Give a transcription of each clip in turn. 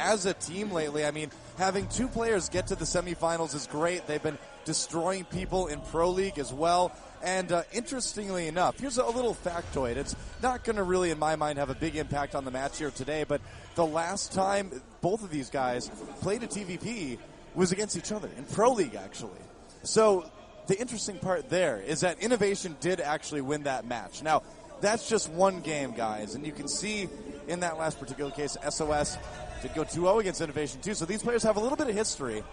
as a team lately. I mean, having two players get to the semifinals is great. They've been destroying people in Pro League as well. And interestingly enough, here's a little factoid. It's not going to really, in my mind, have a big impact on the match here today, but the last time both of these guys played a TVP was against each other in Pro League, actually. So the interesting part there is that Innovation did actually win that match. Now, that's just one game, guys, and you can see in that last particular case, SOS did go 2-0 against Innovation too, so these players have a little bit of history.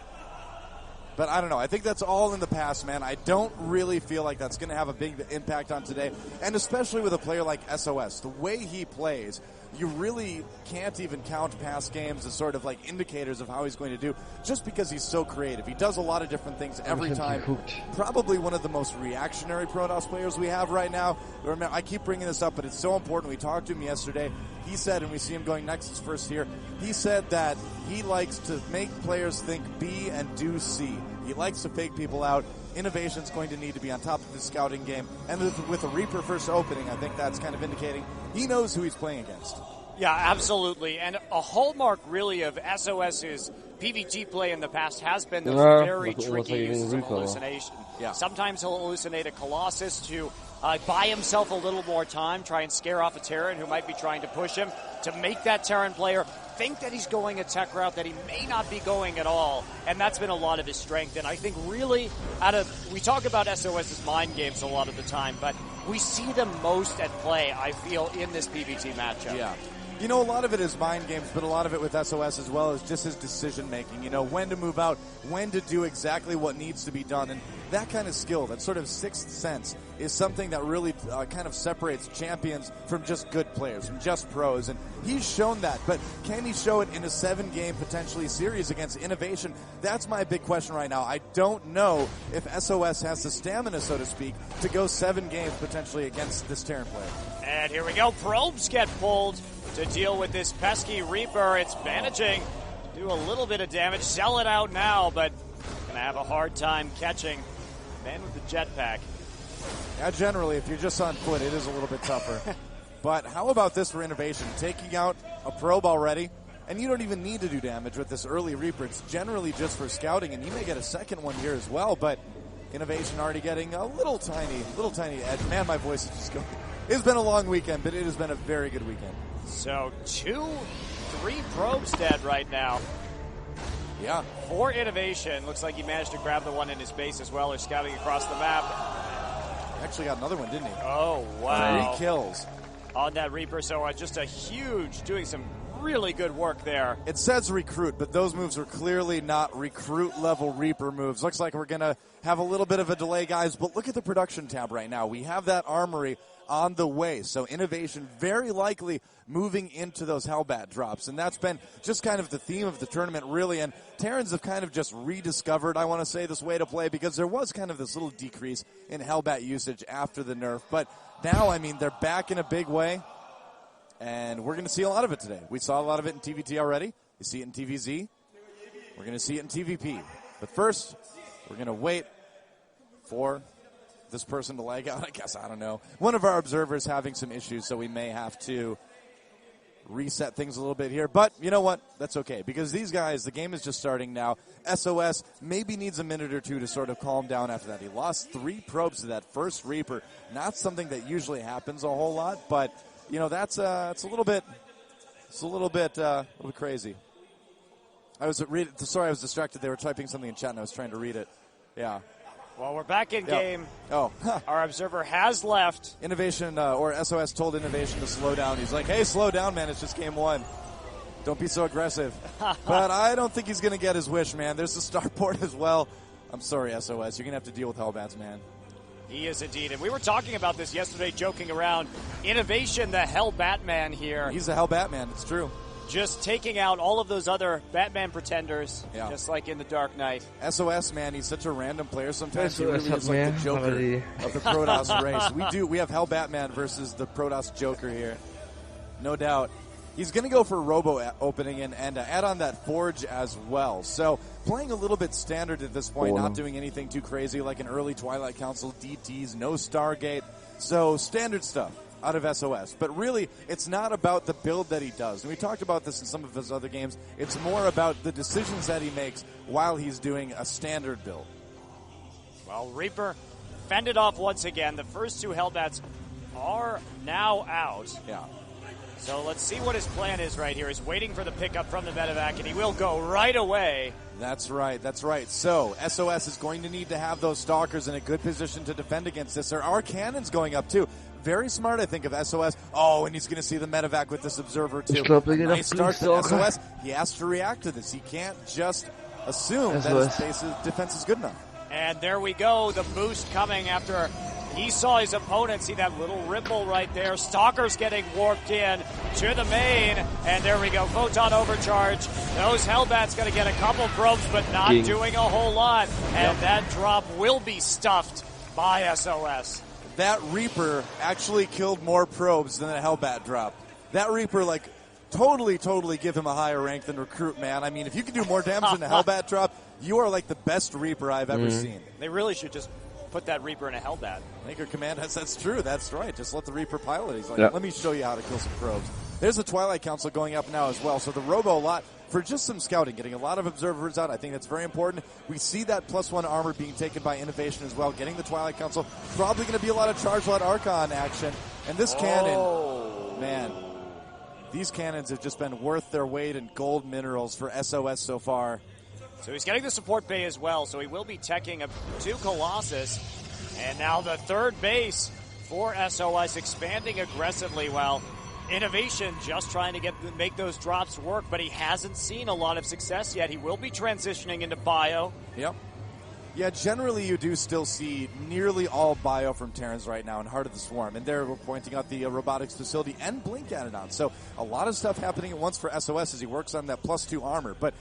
But I don't know. I think that's all in the past, man. I don't really feel like that's going to have a big impact on today, and especially with a player like SOS. The way he plays, you really can't even count past games as sort of like indicators of how he's going to do, just because he's so creative. He does a lot of different things every time. Probably one of the most reactionary Protoss players we have right now. Remember, I keep bringing this up, but it's so important. We talked to him yesterday. He said, and we see him going Nexus first here, he said that he likes to make players think B and do C. He likes to fake people out. Innovation's going to need to be on top of his scouting game. And with a Reaper first opening, I think that's kind of indicating he knows who he's playing against. Yeah, absolutely. And a hallmark, really, of SOS's PvT play in the past has been those very tricky uses of hallucination. Yeah. Sometimes he'll hallucinate a Colossus to buy himself a little more time, try and scare off a Terran who might be trying to push him, to make that Terran player think that he's going a tech route that he may not be going at all. And that's been a lot of his strength. And I think really, we talk about SOS's mind games a lot of the time, but we see them most at play, I feel, in this PvT matchup. Yeah. You know, a lot of it is mind games, but a lot of it with SOS as well is just his decision-making. You know, when to move out, when to do exactly what needs to be done. And that kind of skill, that sort of sixth sense, is something that really kind of separates champions from just good players, from just pros. And he's shown that. But can he show it in a 7-game, potentially, series against Innovation? That's my big question right now. I don't know if SOS has the stamina, so to speak, to go 7 games potentially against this Terran player. And here we go. Probes get pulled to deal with this pesky Reaper. It's managing to do a little bit of damage. Sell it out now, but going to have a hard time catching man with the jetpack. Yeah, generally, if you're just on foot, it is a little bit tougher. But how about this for Innovation? Taking out a probe already, and you don't even need to do damage with this early Reaper. It's generally just for scouting, and you may get a second one here as well, but Innovation already getting a little tiny edge. Man, my voice is just going. It's been a long weekend, but it has been a very good weekend. So 3 probes dead right now. Yeah. For Innovation. Looks like he managed to grab the one in his base as well, or scouting across the map. Actually got another one, didn't he? Oh, wow. 3 kills. On that Reaper, so just a huge, doing some really good work there. It says recruit, but those moves are clearly not recruit-level Reaper moves. Looks like we're going to have a little bit of a delay, guys, but look at the production tab right now. We have that armory on the way, so Innovation very likely moving into those Hellbat drops, and that's been just kind of the theme of the tournament, really, and Terrans have kind of just rediscovered, I want to say, this way to play, because there was kind of this little decrease in Hellbat usage after the nerf, but now, I mean, they're back in a big way, and we're going to see a lot of it today. We saw a lot of it in TVT already. You see it in TVZ. We're going to see it in TVP. But first, we're going to wait for this person to lag out, I guess. I don't know. One of our observers having some issues, so we may have to reset things a little bit here. But you know what? That's okay, because these guys, the game is just starting now. SOS maybe needs a minute or two to sort of calm down after that. He lost 3 probes to that first Reaper. Not something that usually happens a whole lot, but you know, it's a little bit crazy. I was distracted. They were typing something in chat and I was trying to read it. Yeah. Well, we're back in game. Oh. Our observer has left. Innovation, or SOS told Innovation to slow down. He's like, hey, slow down, man. It's just game 1. Don't be so aggressive. But I don't think he's going to get his wish, man. There's the starport as well. I'm sorry, SOS. You're going to have to deal with Hellbats, man. He is indeed. And we were talking about this yesterday, joking around. Innovation, the Hell Batman here. He's the Hell Batman. It's true. Just taking out all of those other Batman pretenders, just like in The Dark Knight. SOS, man, he's such a random player sometimes. He really is like the Joker of the Protoss race. We have Hell Batman versus the Protoss Joker here. No doubt. He's going to go for Robo opening and add on that Forge as well. So playing a little bit standard at this point, not doing anything too crazy like an early Twilight Council, DTs, no Stargate. So standard stuff. out of SOS. But really, it's not about the build that he does. And we talked about this in some of his other games. It's more about the decisions that he makes while he's doing a standard build. Well, Reaper fended off once again. The first two Hellbats are now out. Yeah. So let's see what his plan is right here. He's waiting for the pickup from the medevac, and he will go right away. That's right, that's right. So, SOS is going to need to have those Stalkers in a good position to defend against this. There are cannons going up, too. Very smart, I think, of SOS. Oh, and he's going to see the medevac with this Observer, too. Nice start to SOS. He has to react to this. He can't just assume that his defense is good enough. And there we go, the boost coming after he saw his opponent. See that little ripple right there. Stalker's getting warped in to the main. And there we go. Photon overcharge. Those Hellbats going to get a couple probes, but not doing a whole lot. And that drop will be stuffed by SOS. That Reaper actually killed more probes than a Hellbat drop. That Reaper, totally give him a higher rank than Recruit, man. I mean, if you can do more damage than a Hellbat drop, you are like the best Reaper I've ever seen. They really should just put that Reaper in a Hellbat. Maker Command that's true. That's right. Just let the Reaper pilot. He's like, let me show you how to kill some probes. There's a Twilight Council going up now as well. So the Robo-Lot, for just some scouting, getting a lot of observers out, I think that's very important. We see that +1 armor being taken by Innovation as well. Getting the Twilight Council, probably going to be a lot of Charge Lot Archon action. And this cannon, man, these cannons have just been worth their weight in gold minerals for SOS so far. So he's getting the support bay as well, so he will be teching to Colossus. And now the third base for SOS expanding aggressively while Innovation just trying to make those drops work, but he hasn't seen a lot of success yet. He will be transitioning into Bio. Yep. Yeah, generally you do still see nearly all Bio from Terrans right now in Heart of the Swarm. And there we're pointing out the robotics facility and Blink Anodon. So a lot of stuff happening at once for SOS as he works on that +2 armor. But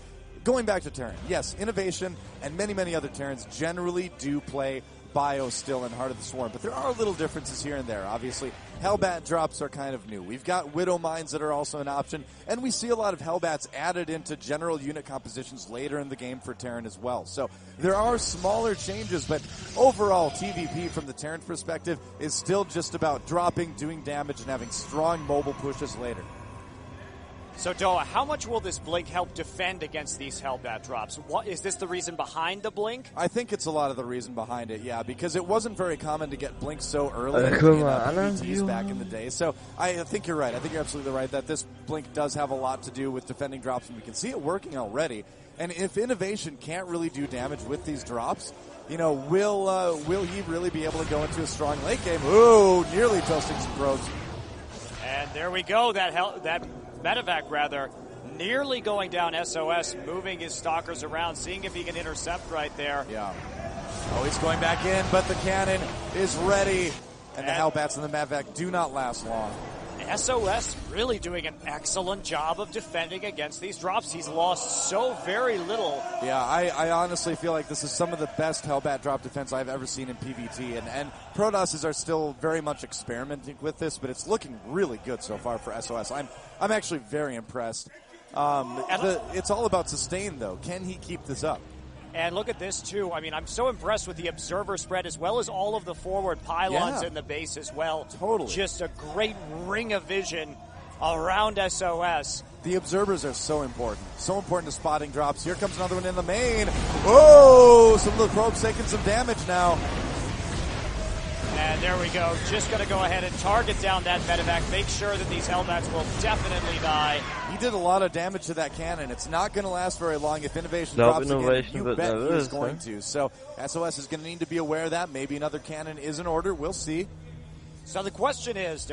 going back to Terran, yes, Innovation and many other Terrans generally do play Bio still in Heart of the Swarm, but there are little differences here and there. Obviously, Hellbat drops are kind of new. We've got Widow Mines that are also an option, and we see a lot of Hellbats added into general unit compositions later in the game for Terran as well. So there are smaller changes, but overall, TVP from the Terran perspective is still just about dropping, doing damage, and having strong mobile pushes later. So, Doa, how much will this Blink help defend against these Hellbat drops? What is this the reason behind the Blink? I think it's a lot of the reason behind it, yeah, because it wasn't very common to get Blink so early in PvTs back in the day. So I think you're right. I think you're absolutely right that this Blink does have a lot to do with defending drops, and we can see it working already. And if Innovation can't really do damage with these drops, will he really be able to go into a strong late game? Ooh, nearly toasting some probes. And there we go. That medevac nearly going down SOS, moving his Stalkers around, seeing if he can intercept right there. Yeah. Oh, he's going back in, but the cannon is ready. And the Hellbats and the medevac do not last long. SOS really doing an excellent job of defending against these drops. He's lost so very little. Yeah, I honestly feel like this is some of the best Hellbat drop defense I've ever seen in PvT. And Protosses are still very much experimenting with this, but it's looking really good so far for SOS. I'm actually very impressed. It's all about sustain, though. Can he keep this up? And look at this, too. I mean, I'm so impressed with the observer spread as well as all of the forward pylons in the base as well. Totally. Just a great ring of vision around SOS. The observers are so important. So important to spotting drops. Here comes another one in the main. Oh, some little probes taking some damage now. And there we go. Just going to go ahead and target down that medevac. Make sure that these Hellbats will definitely die. He did a lot of damage to that cannon. It's not going to last very long. If Innovation drops again, you bet he is going to. So SOS is going to need to be aware of that. Maybe another cannon is in order. We'll see. So the question is,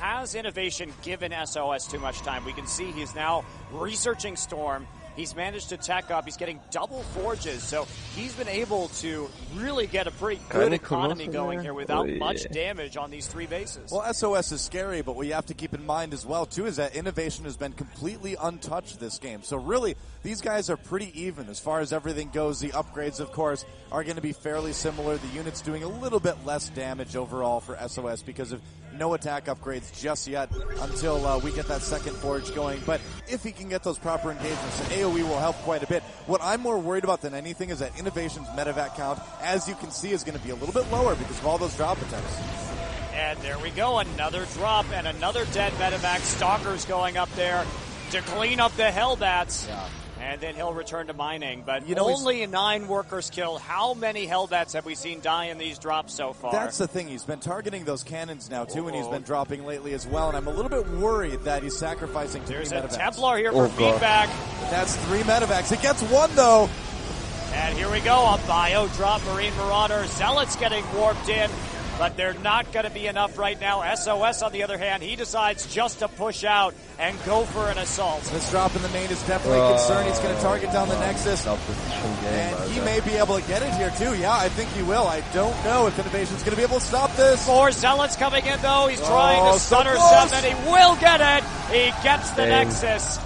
has Innovation given SOS too much time? We can see he's now researching Storm. He's managed to tech up. He's getting double forges, so he's been able to really get a pretty good economy going here without much damage on these three bases. Well, SOS is scary, but what you have to keep in mind as well, too, is that Innovation has been completely untouched this game. So really, these guys are pretty even as far as everything goes. The upgrades, of course, are going to be fairly similar. The unit's doing a little bit less damage overall for SOS because of no attack upgrades just yet until we get that second forge going. But if he can get those proper engagements, then AoE will help quite a bit. What I'm more worried about than anything is that Innovation's medevac count, as you can see, is going to be a little bit lower because of all those drop attempts. And there we go, another drop and another dead medevac. Stalker's going up there to clean up the Hellbats. Yeah. And then he'll return to mining. But you know, only 9 workers killed. How many Hellbats have we seen die in these drops so far? That's the thing. He's been targeting those cannons now, too, and he's been dropping lately as well. And I'm a little bit worried that he's sacrificing 3 There's medevacs. a Templar here for feedback. That's 3 medevacs. It gets 1, though. And here we go, a bio drop, Marine Marauder. Zealot's getting warped in, but they're not going to be enough right now. SOS, on the other hand, he decides just to push out and go for an assault. This drop in the main is definitely a concern. He's going to target down the Nexus. And he may be able to get it here, too. Yeah, I think he will. I don't know if Innovation's going to be able to stop this. 4 Zealots coming in, though. He's trying to stutter 7. He will get it. He gets the Nexus.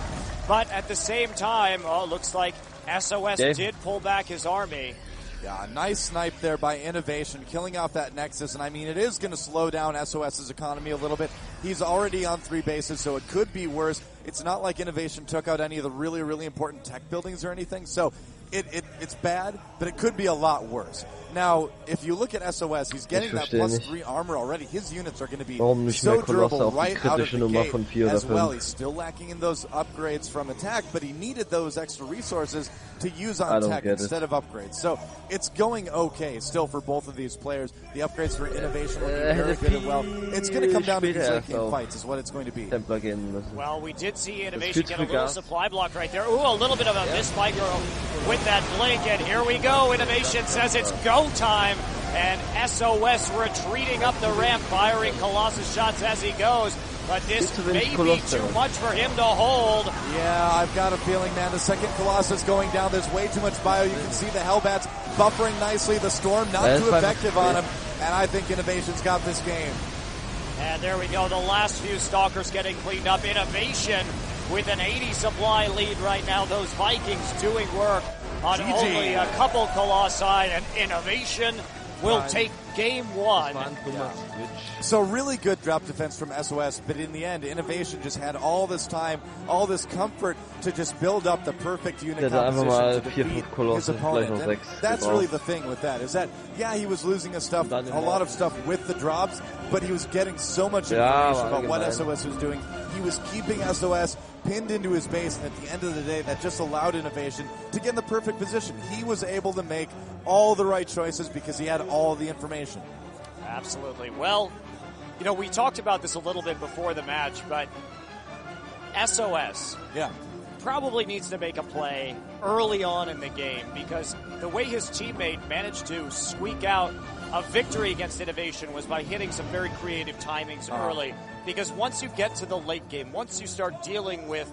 But at the same time, looks like SOS did pull back his army. Yeah, nice snipe there by Innovation, killing off that Nexus. And I mean, it is going to slow down SOS's economy a little bit. He's already on 3 bases, so it could be worse. It's not like Innovation took out any of the really, really important tech buildings or anything. So it's bad, but it could be a lot worse. Now, if you look at SOS, he's getting that +3 armor already. His units are going to be so durable right out of the gate as well. He's still lacking in those upgrades from attack, but he needed those extra resources to use on tech instead of upgrades. So it's going okay still for both of these players. The upgrades for Innovation looking very good and well. It's going to come down to these late game fights is what it's going to be. Well, we did see Innovation get a little supply block right there. Ooh, a little bit of a miss by Girl with that blink, and here we go. Innovation says it's go time, and SOS retreating up the ramp, firing Colossus shots as he goes. But this may be too much for him to hold. Yeah, I've got a feeling, man. The second Colossus going down, there's way too much bio. You can see the Hellbats buffering nicely. The Storm not too effective on him. And I think Innovation's got this game. And there we go. The last few Stalkers getting cleaned up. Innovation with an 80 supply lead right now. Those Vikings doing work on only a couple Colossi. And Innovation will take game 1. So really good drop defense from SOS, but in the end, Innovation just had all this time, all this comfort to just build up the perfect unit composition to defeat his opponent. And that's really the thing with that, is that, yeah, he was losing a lot of stuff with the drops, but he was getting so much information about what SOS was doing. He was keeping SOS pinned into his base, and at the end of the day, that just allowed Innovation to get in the perfect position. He was able to make all the right choices because he had all the information. Absolutely. Well, you know, we talked about this a little bit before the match, but SOS probably needs to make a play early on in the game, because the way his teammate managed to squeak out a victory against Innovation was by hitting some very creative timings early. Because once you get to the late game, once you start dealing with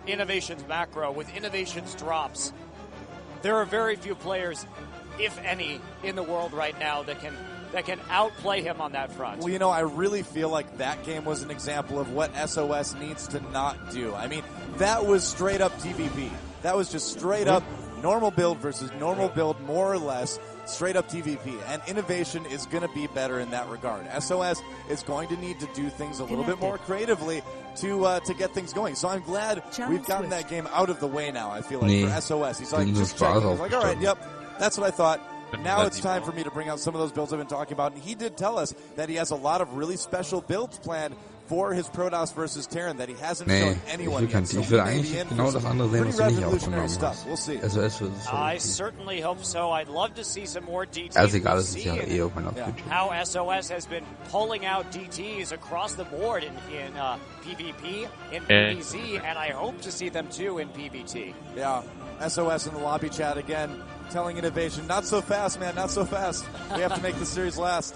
Innovation's macro, with Innovation's drops, there are very few players, if any, in the world right now that can outplay him on that front. Well, you know, I really feel like that game was an example of what SOS needs to not do. I mean, that was straight up TVP. That was just straight up normal build versus normal build, more or less. Straight up TVP, and Innovation is going to be better in that regard. SOS is going to need to do things a little bit more creatively to get things going. So I'm glad we've gotten that game out of the way now, I feel like, for SOS. He's like, just checking. He's like, all right, yep, that's what I thought. Now it's time for me to bring out some of those builds I've been talking about. And he did tell us that he has a lot of really special builds planned for his Protoss versus Terran that he hasn't shown anyone yet. So ich will eigentlich genau das andere sehen, was du nicht aufgenommen hast. We'll see. SOS wird es I certainly hope so. I'd love to see some more DTs. Also egal, das ist ja eh irgendwann auf YouTube. How SOS has been pulling out DTs across the board in PvP, in PvZ, and I hope to see them too in PvT. Yeah, SOS in the lobby chat again, telling Innovation, not so fast, man, not so fast. We have to make the series last.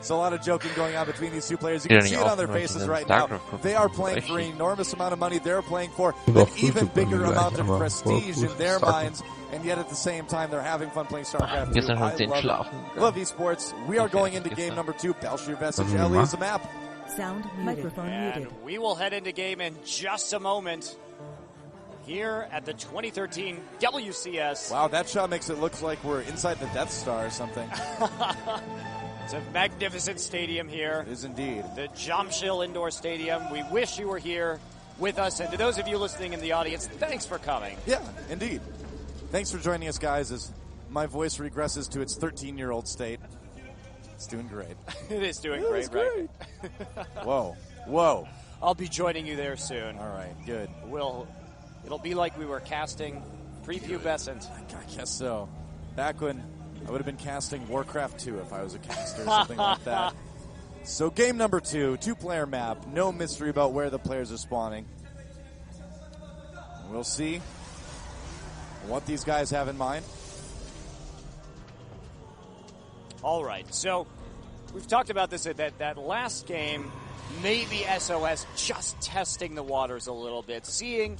So a lot of joking going on between these two players. You can see it on their faces right now. They are playing for an enormous amount of money. They're playing for an even bigger amount of prestige in their minds. And yet at the same time, they're having fun playing StarCraft 2. I love esports. We are going into game number 2. Belshir Vestige Ellie is the map. Sound microphone muted. We will head into game in just a moment. Here at the 2013 WCS. Wow, that shot makes it look like we're inside the Death Star or something. It's a magnificent stadium here. It is indeed. The Jamshil Indoor Stadium. We wish you were here with us. And to those of you listening in the audience, thanks for coming. Yeah, indeed. Thanks for joining us, guys, as my voice regresses to its 13-year-old state. It's doing great. It is doing great, right? Whoa. I'll be joining you there soon. All right, good. It'll be like we were casting prepubescent. I guess so. Back when I would have been casting Warcraft 2 if I was a caster or something like that. So game number 2, 2-player map. No mystery about where the players are spawning. We'll see what these guys have in mind. All right, so we've talked about this at that last game. Maybe SOS just testing the waters a little bit, seeing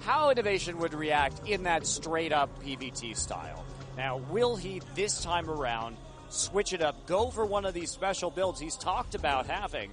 how Innovation would react in that straight-up PvT style. Now, will he this time around switch it up, go for one of these special builds he's talked about having,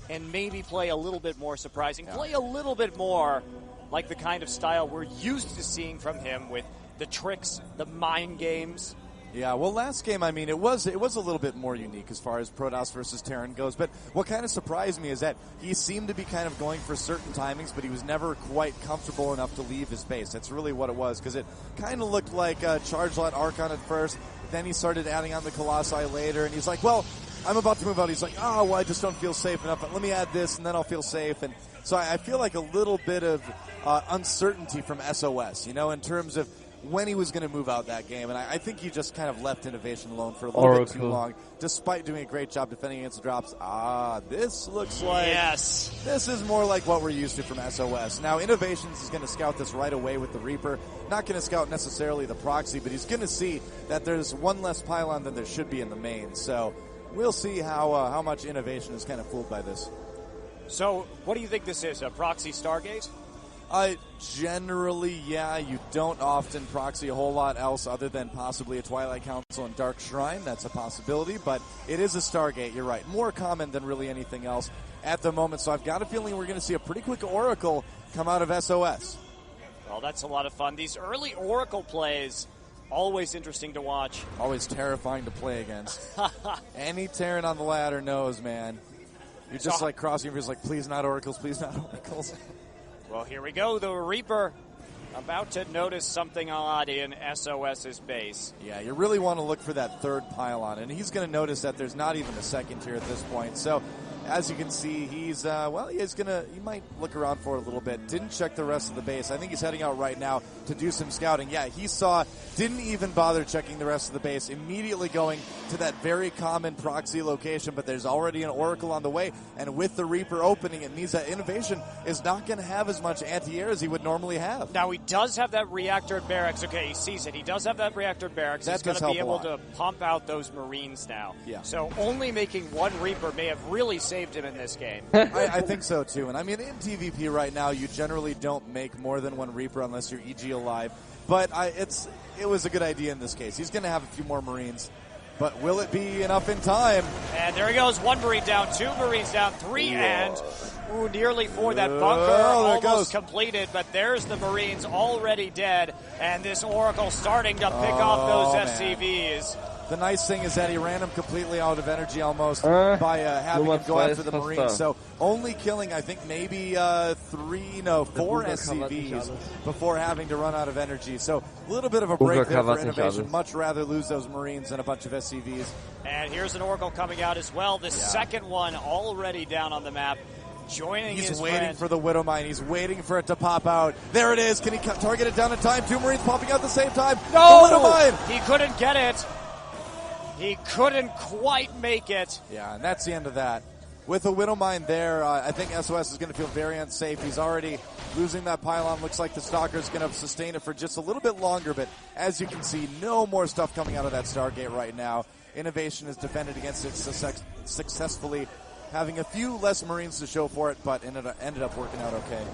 and maybe play a little bit more surprising, play a little bit more like the kind of style we're used to seeing from him with the tricks, the mind games? Yeah, well, last game, I mean, it was a little bit more unique as far as Protoss versus Terran goes, but what kind of surprised me is that he seemed to be kind of going for certain timings, but he was never quite comfortable enough to leave his base. That's really what it was, because it kind of looked like Charge Lot Archon at first, then he started adding on the Colossi later, and he's like, well, I'm about to move out. He's like, oh, well, I just don't feel safe enough, but let me add this, and then I'll feel safe. And so I feel like a little bit of uncertainty from SOS, you know, in terms of when he was going to move out that game. And I think he just kind of left Innovation alone for a little bit too long, despite doing a great job defending against the drops. This looks like... Yes. This is more like what we're used to from SOS. Now, Innovations is going to scout this right away with the Reaper. Not going to scout necessarily the proxy, but he's going to see that there's one less pylon than there should be in the main. So we'll see how much Innovation is kind of fooled by this. So what do you think this is, a proxy Stargate? Generally, yeah. You don't often proxy a whole lot else other than possibly a Twilight Council and Dark Shrine. That's a possibility, but it is a Stargate, you're right. More common than really anything else at the moment, so I've got a feeling we're going to see a pretty quick Oracle come out of SOS. Well, that's a lot of fun. These early Oracle plays, always interesting to watch. Always terrifying to play against. Any Terran on the ladder knows, man. You're just like crossing your fingers like, please not Oracles, please not Oracles. Well, here we go. The Reaper about to notice something odd in SOS's base. Yeah, you really want to look for that third pylon, and he's going to notice that there's not even a second here at this point. So, as you can see, he's, he might look around for it a little bit. Didn't check the rest of the base. I think he's heading out right now to do some scouting. Yeah, he saw, didn't even bother checking the rest of the base, immediately going to that very common proxy location, but there's already an Oracle on the way, and with the Reaper opening, it means that Innovation is not going to have as much anti-air as he would normally have. Now, he does have that reactor barracks. Okay, he sees it. He does have that reactor barracks. He's going to be able to pump out those Marines now. Yeah. So only making one Reaper may have really saved him in this game. I think so, too. And I mean, in TVP right now, you generally don't make more than one Reaper unless you're EG alive. But it was a good idea in this case. He's going to have a few more Marines. But will it be enough in time? And there he goes. One Marine down, two Marines down, three, and nearly four. That bunker almost completed, but there's the Marines already dead, and this Oracle starting to pick off those SCVs. The nice thing is that he ran him completely out of energy almost by having him go after the Marines. So only killing, I think, maybe 4 SCVs before having to run out of energy. So a little bit of a break there for Innovation. Much rather lose those Marines than a bunch of SCVs. And here's an Oracle coming out as well. The second one already down on the map. He's waiting for the Widow Mine. He's waiting for it to pop out. There it is. Can he target it down in time? Two Marines popping out at the same time. No! The Widow Mine! He couldn't get it. He couldn't quite make it. Yeah, and that's the end of that. With the Widow Mine there, I think SOS is going to feel very unsafe. He's already losing that pylon. Looks like the Stalker's going to sustain it for just a little bit longer, but as you can see, no more stuff coming out of that Stargate right now. Innovation has defended against it successfully, having a few less Marines to show for it, but ended up working out okay.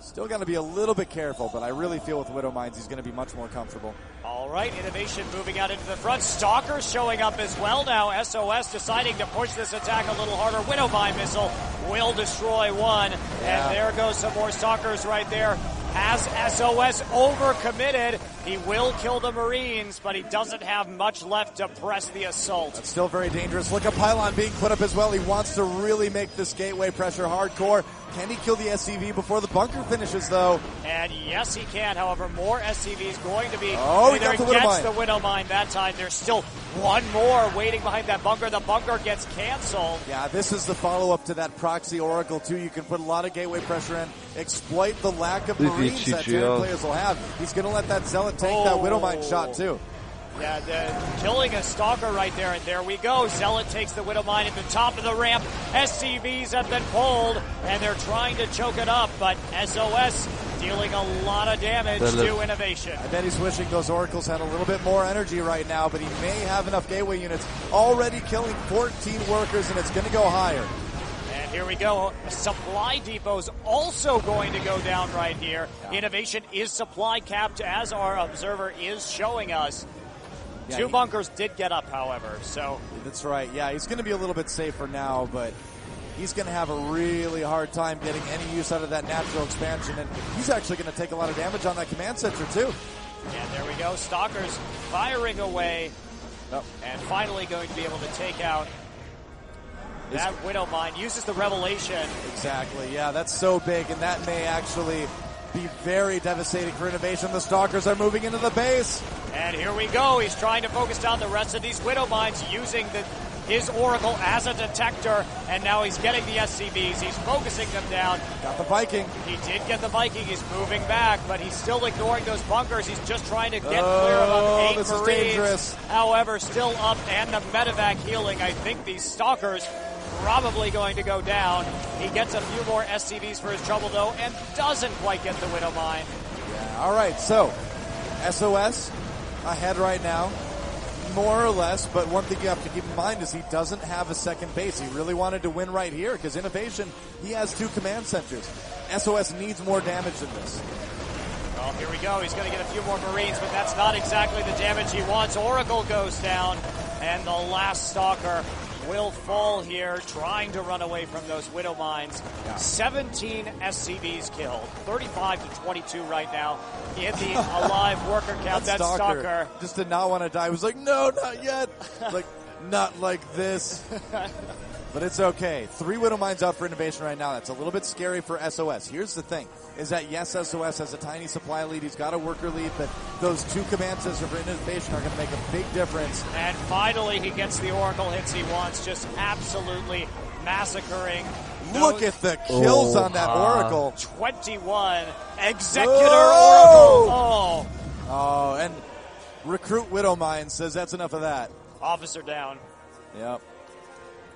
Still going to be a little bit careful, but I really feel with Widow Mines he's going to be much more comfortable. All right, Innovation moving out into the front. Stalkers showing up as well now. SOS deciding to push this attack a little harder. Widow Mine missile will destroy one. And there goes some more Stalkers right there. As SOS overcommitted, He will kill the Marines, but he doesn't have much left to press the assault. That's still very dangerous. Look, a pylon being put up as well. He wants to really make this gateway pressure hardcore. Can he kill the SCV before the bunker finishes, though? And yes, he can. However, more SCVs going to be. Oh, he got the Widowmine. The Widowmine that time. There's still one more waiting behind that bunker. The bunker gets canceled. Yeah, this is the follow-up to that proxy Oracle, too. You can put a lot of gateway pressure in, exploit the lack of Marines that Terran players will have. He's going to let that Zealot take that Widowmine shot, too. Yeah, killing a Stalker right there, and there we go. Zealot takes the Widowmine at the top of the ramp. SCVs have been pulled, and they're trying to choke it up, but SOS dealing a lot of damage to Innovation. I bet he's wishing those Oracles had a little bit more energy right now, but he may have enough gateway units. Already killing 14 workers, and it's going to go higher. And here we go. Supply depot's also going to go down right here. Yeah. Innovation is supply capped, as our observer is showing us. Yeah, 2 bunkers did get up, however, so. That's right. Yeah, he's going to be a little bit safer now, but he's going to have a really hard time getting any use out of that natural expansion, and he's actually going to take a lot of damage on that command center, too. And there we go. Stalkers firing away, and finally going to be able to take out that Widowmine. Uses the Revelation. Exactly. Yeah, that's so big, and that may actually be very devastating for Innovation. The Stalkers are moving into the base. And here we go. He's trying to focus down the rest of these Widowmines using his Oracle as a detector, and now he's getting the SCVs. He's focusing them down. Got the Viking. He did get the Viking. He's moving back, but he's still ignoring those bunkers. He's just trying to get clear of 8 this Marines. Is dangerous. However, still up, and the medevac healing. I think these Stalkers probably going to go down. He gets a few more SCVs for his trouble, though, and doesn't quite get the Widowmine. Yeah, all right, so SOS ahead right now, more or less, but one thing you have to keep in mind is he doesn't have a second base. He really wanted to win right here because Innovation, he has 2 command centers. SOS needs more damage than this. Well, here we go. He's going to get a few more Marines, but that's not exactly the damage he wants. Oracle goes down, and the last Stalker will fall here, trying to run away from those Widowmines. Yeah. 17 SCVs killed, 35 to 22 right now in the alive worker count. That Stalker just did not want to die. He was like, no, not yet. Like, not like this. But it's okay. 3 Widowmines out for Innovation right now. That's a little bit scary for SOS. Here's the thing, is that yes, SOS has a tiny supply lead. He's got a worker lead, but those 2 command centers for Innovation are going to make a big difference. And finally, he gets the Oracle hits he wants, just absolutely massacring. Look at the kills on that Oracle. 21. Executor Oracle. Oh, and Recruit Widowmine says that's enough of that. Officer down. Yep.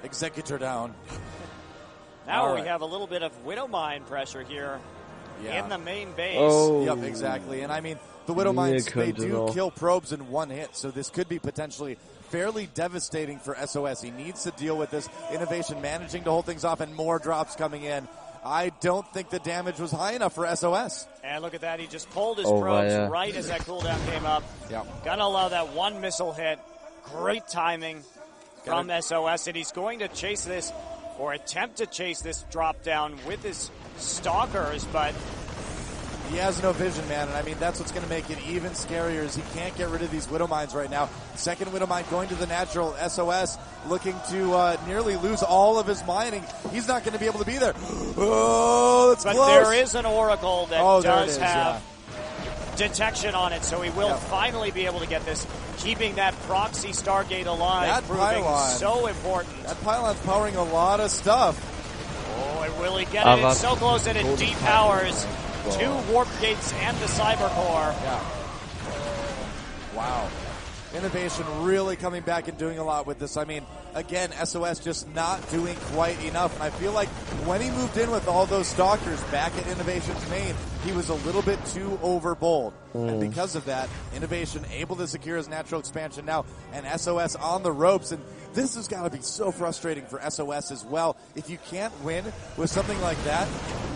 Executor down. Now we have a little bit of Widowmine pressure here in the main base. Yep, exactly. And I mean, the Widowmines, they do kill probes in 1 hit, so this could be potentially fairly devastating for SOS. He needs to deal with this. Innovation managing to hold things off, and more drops coming in. I don't think the damage was high enough for SOS. And look at that. He just pulled his probes right as that cooldown came up. Yep. Gonna allow that 1 missile hit. Great timing from SOS, and he's going to chase this, or attempt to chase this drop down with his Stalkers, but he has no vision, man, and I mean, that's what's going to make it even scarier is he can't get rid of these Widowmines right now. Second Widowmine going to the natural. SOS looking to nearly lose all of his mining. He's not going to be able to be there. Oh, that's close. But there is an Oracle that does have detection on it, so he will finally be able to get this, keeping that proxy Stargate alive, that proving pylon, so important. That pylon's powering a lot of stuff. Oh, and will he get it? It's so close, and it depowers 2 warp gates and the cyber core. Yeah. Wow. Innovation really coming back and doing a lot with this. I mean, again, SOS just not doing quite enough. And I feel like when he moved in with all those Stalkers back at Innovation's main, he was a little bit too overbold. And because of that, Innovation able to secure his natural expansion now, and SOS on the ropes. And this has got to be so frustrating for SOS as well. If you can't win with something like that,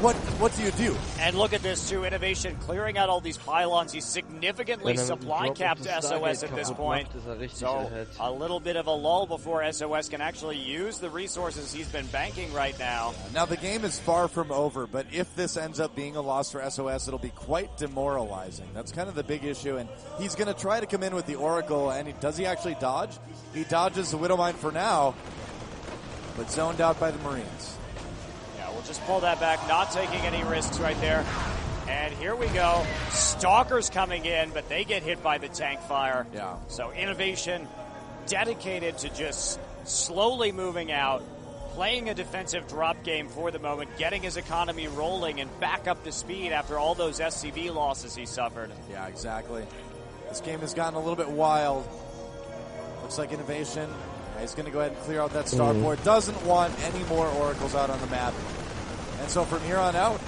what do you do? And look at this, too. Innovation clearing out all these pylons. He's significantly supply capped SOS at this point. So a little bit of a lull before SOS can actually use the resources he's been banking right now. Now, the game is far from over, but if this ends up being a loss for SOS, it'll be quite demoralizing. That's kind of the big issue, and he's going to try to come in with the Oracle, and does he actually dodge? He dodges the Widowmine for now, but zoned out by the Marines. Yeah, we'll just pull that back, not taking any risks right there. And here we go. Stalkers coming in, but they get hit by the tank fire. Yeah. So Innovation dedicated to just slowly moving out, playing a defensive drop game for the moment, getting his economy rolling and back up to speed after all those SCV losses he suffered. Yeah, exactly. This game has gotten a little bit wild. Looks like Innovation, he's going to go ahead and clear out that starboard. Doesn't want any more Oracles out on the map. And so from here on out,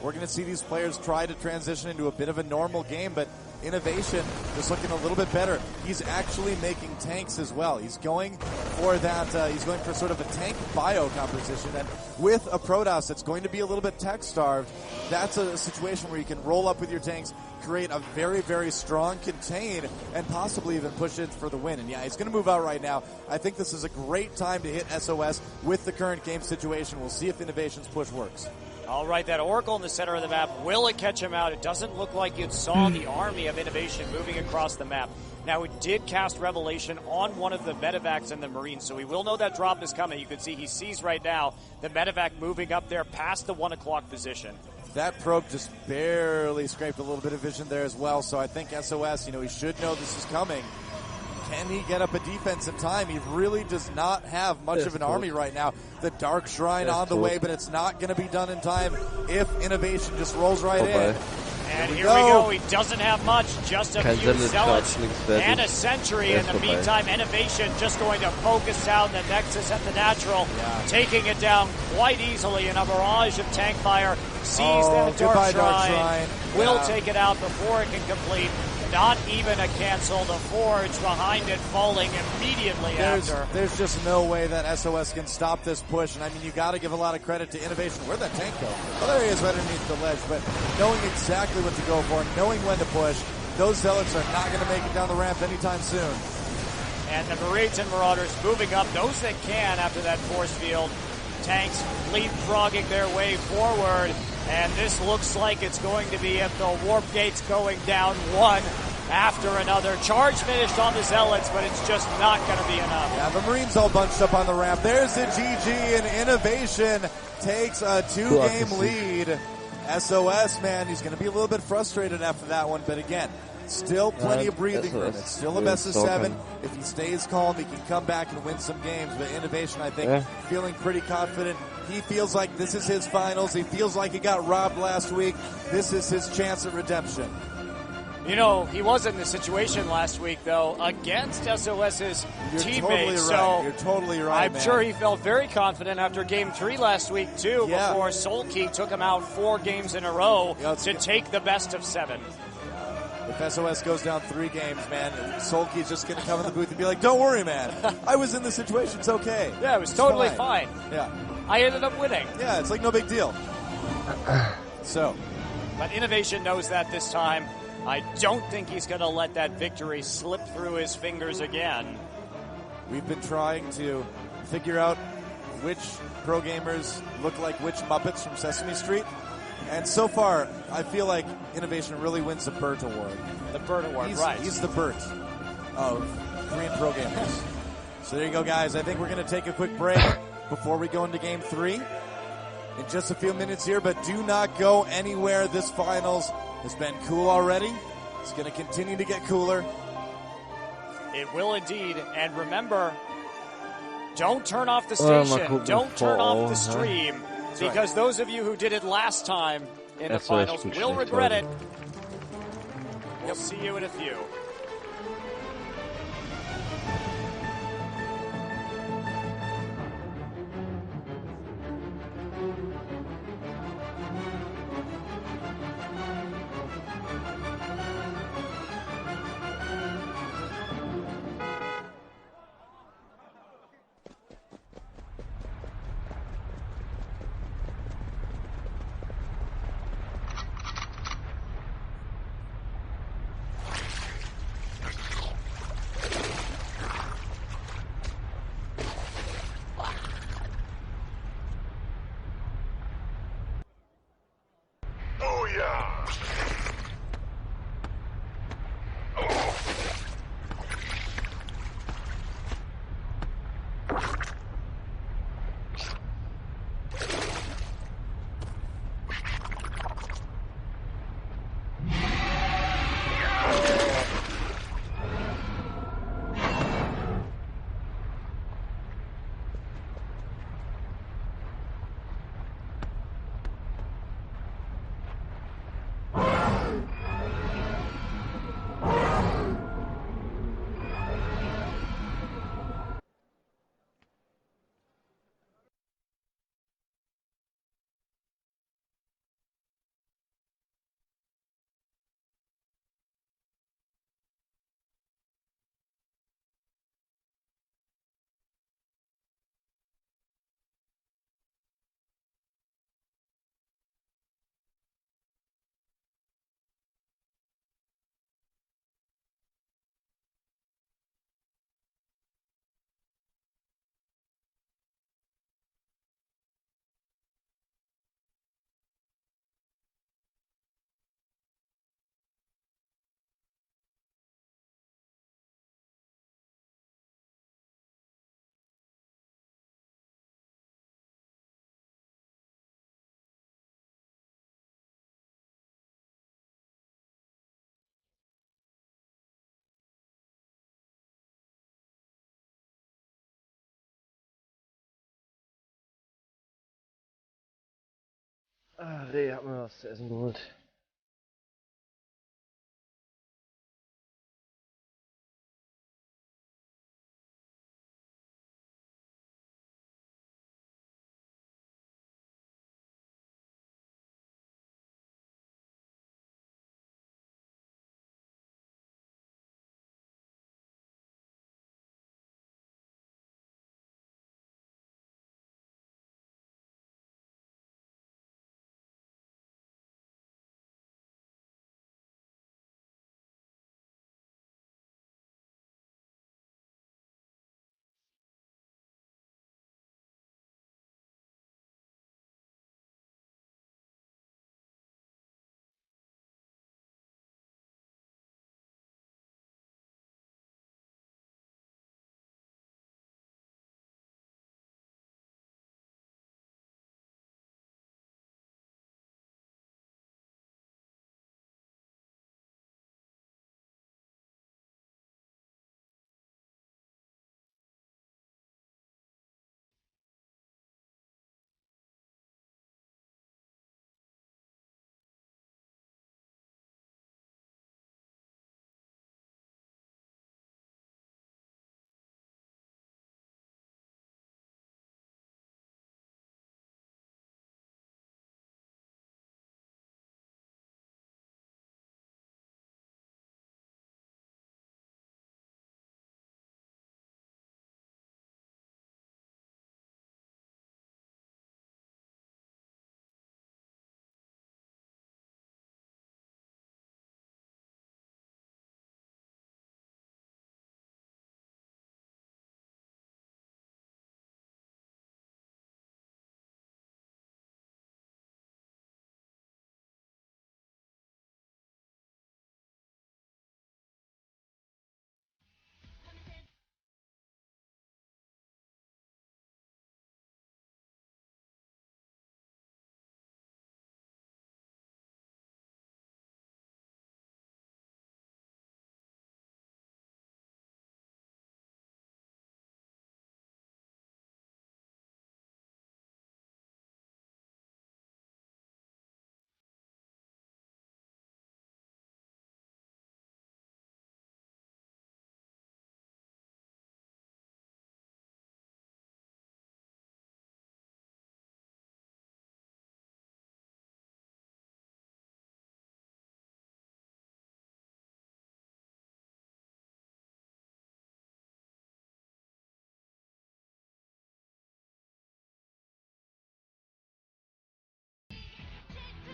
we're going to see these players try to transition into a bit of a normal game, but Innovation is looking a little bit better. He's actually making tanks as well. He's going for that, he's going for sort of a tank bio composition, and with a Protoss that's going to be a little bit tech-starved, that's a situation where you can roll up with your tanks, create a very, very strong contain, and possibly even push it for the win. And yeah, he's going to move out right now. I think this is a great time to hit SOS with the current game situation. We'll see if Innovation's push works. All right, that Oracle in the center of the map, will it catch him out? It doesn't look like you saw the army of Innovation moving across the map. Now, it did cast Revelation on one of the medevacs and the Marines, so we will know that drop is coming. You can see he sees right now the medevac moving up there past the 1 o'clock position. That probe just barely scraped a little bit of vision there as well, so I think SOS, he should know this is coming. Can he get up a defense in time? He really does not have much of an army right now. The Dark Shrine on the way, but it's not going to be done in time if Innovation just rolls right in. And here we go. He doesn't have much, just a few zealots and a sentry. In the meantime, Innovation just going to focus down the Nexus at the natural, taking it down quite easily in a barrage of tank fire. Sees that Dark Shrine, will take it out before it can complete. Not even a cancel. The Forge behind it falling immediately after. There's just no way that SOS can stop this push. And I mean, you got to give a lot of credit to Innovation. Where'd that tank go? Well, there he is right underneath the ledge. But knowing exactly what to go for, knowing when to push, those Zealots are not going to make it down the ramp anytime soon. And the Marines and Marauders moving up, those that can after that force field. Tanks leapfrogging their way forward. And this looks like it's going to be if the warp gate's going down one after another. Charge finished on the Zealots, but it's just not going to be enough. Yeah, the Marines all bunched up on the ramp. There's the GG, and Innovation takes a 2-game lead. SOS, man, he's going to be a little bit frustrated after that one, but again, still plenty of breathing room. It's still a best of 7. If he stays calm, he can come back and win some games. But Innovation, I think, feeling pretty confident. He feels like this is his finals. He feels like he got robbed last week. This is his chance at redemption. He was in this situation last week, though, against SOS's teammates. You're totally right. I'm sure he felt very confident after Game 3 last week, too, before Soulkey took him out 4 games in a row to take the best of 7. If SOS goes down 3 games, man, Soulkey's just going to come in the booth and be like, don't worry, man. I was in this situation. It's okay. Yeah, it was totally fine. Yeah. I ended up winning. Yeah, it's like no big deal. But Innovation knows that this time. I don't think he's going to let that victory slip through his fingers again. We've been trying to figure out which pro gamers look like which Muppets from Sesame Street. And so far, I feel like Innovation really wins the Bert Award. The Bert Award, right. He's the Bert of Korean pro gamers. So there you go, guys. I think we're going to take a quick break before we go into Game 3 in just a few minutes here, but do not go anywhere. This finals has been cool already. It's going to continue to get cooler. It will indeed. And remember, don't turn off the station. Don't turn off the stream. Because those of you who did it last time in the finals will regret it. We'll see you in a few. Reh hat mir was zu essen geholt.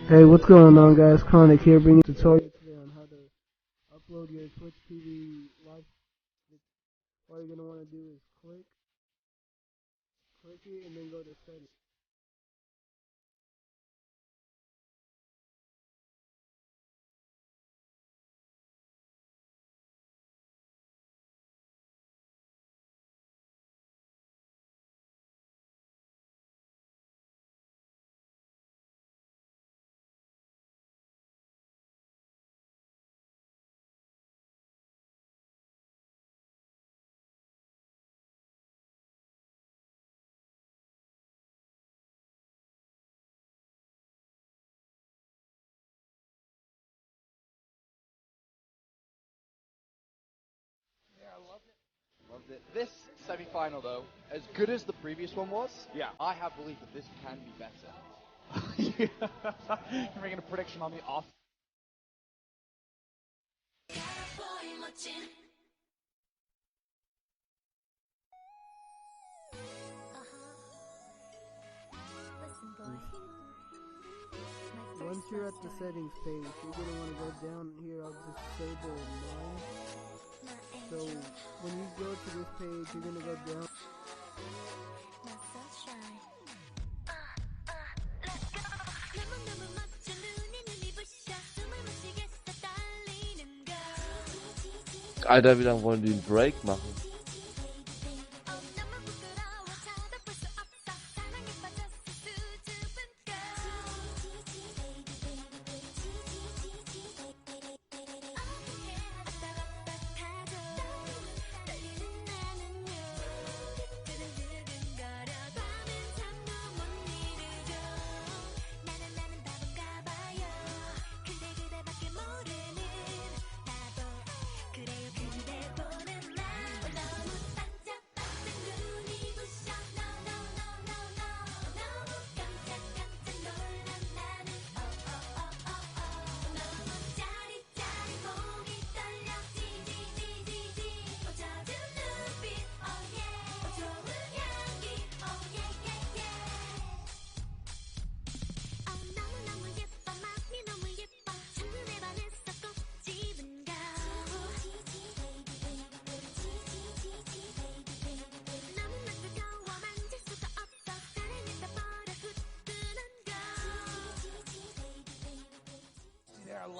Hey, what's going on, guys? Chronic here, bringing a tutorial today on how to upload your Twitch TV live. All you're gonna want to do is click it, and then go to settings. Loved it. This semi-final, though, as good as the previous one was, Yeah. I have belief that this can be better. You're making a prediction on the off. Once you're at the settings page, you're gonna want to go down here. I'll disable mine. So when you go to this page, you're gonna go down. Alter, wie lange wollen die einen Break machen?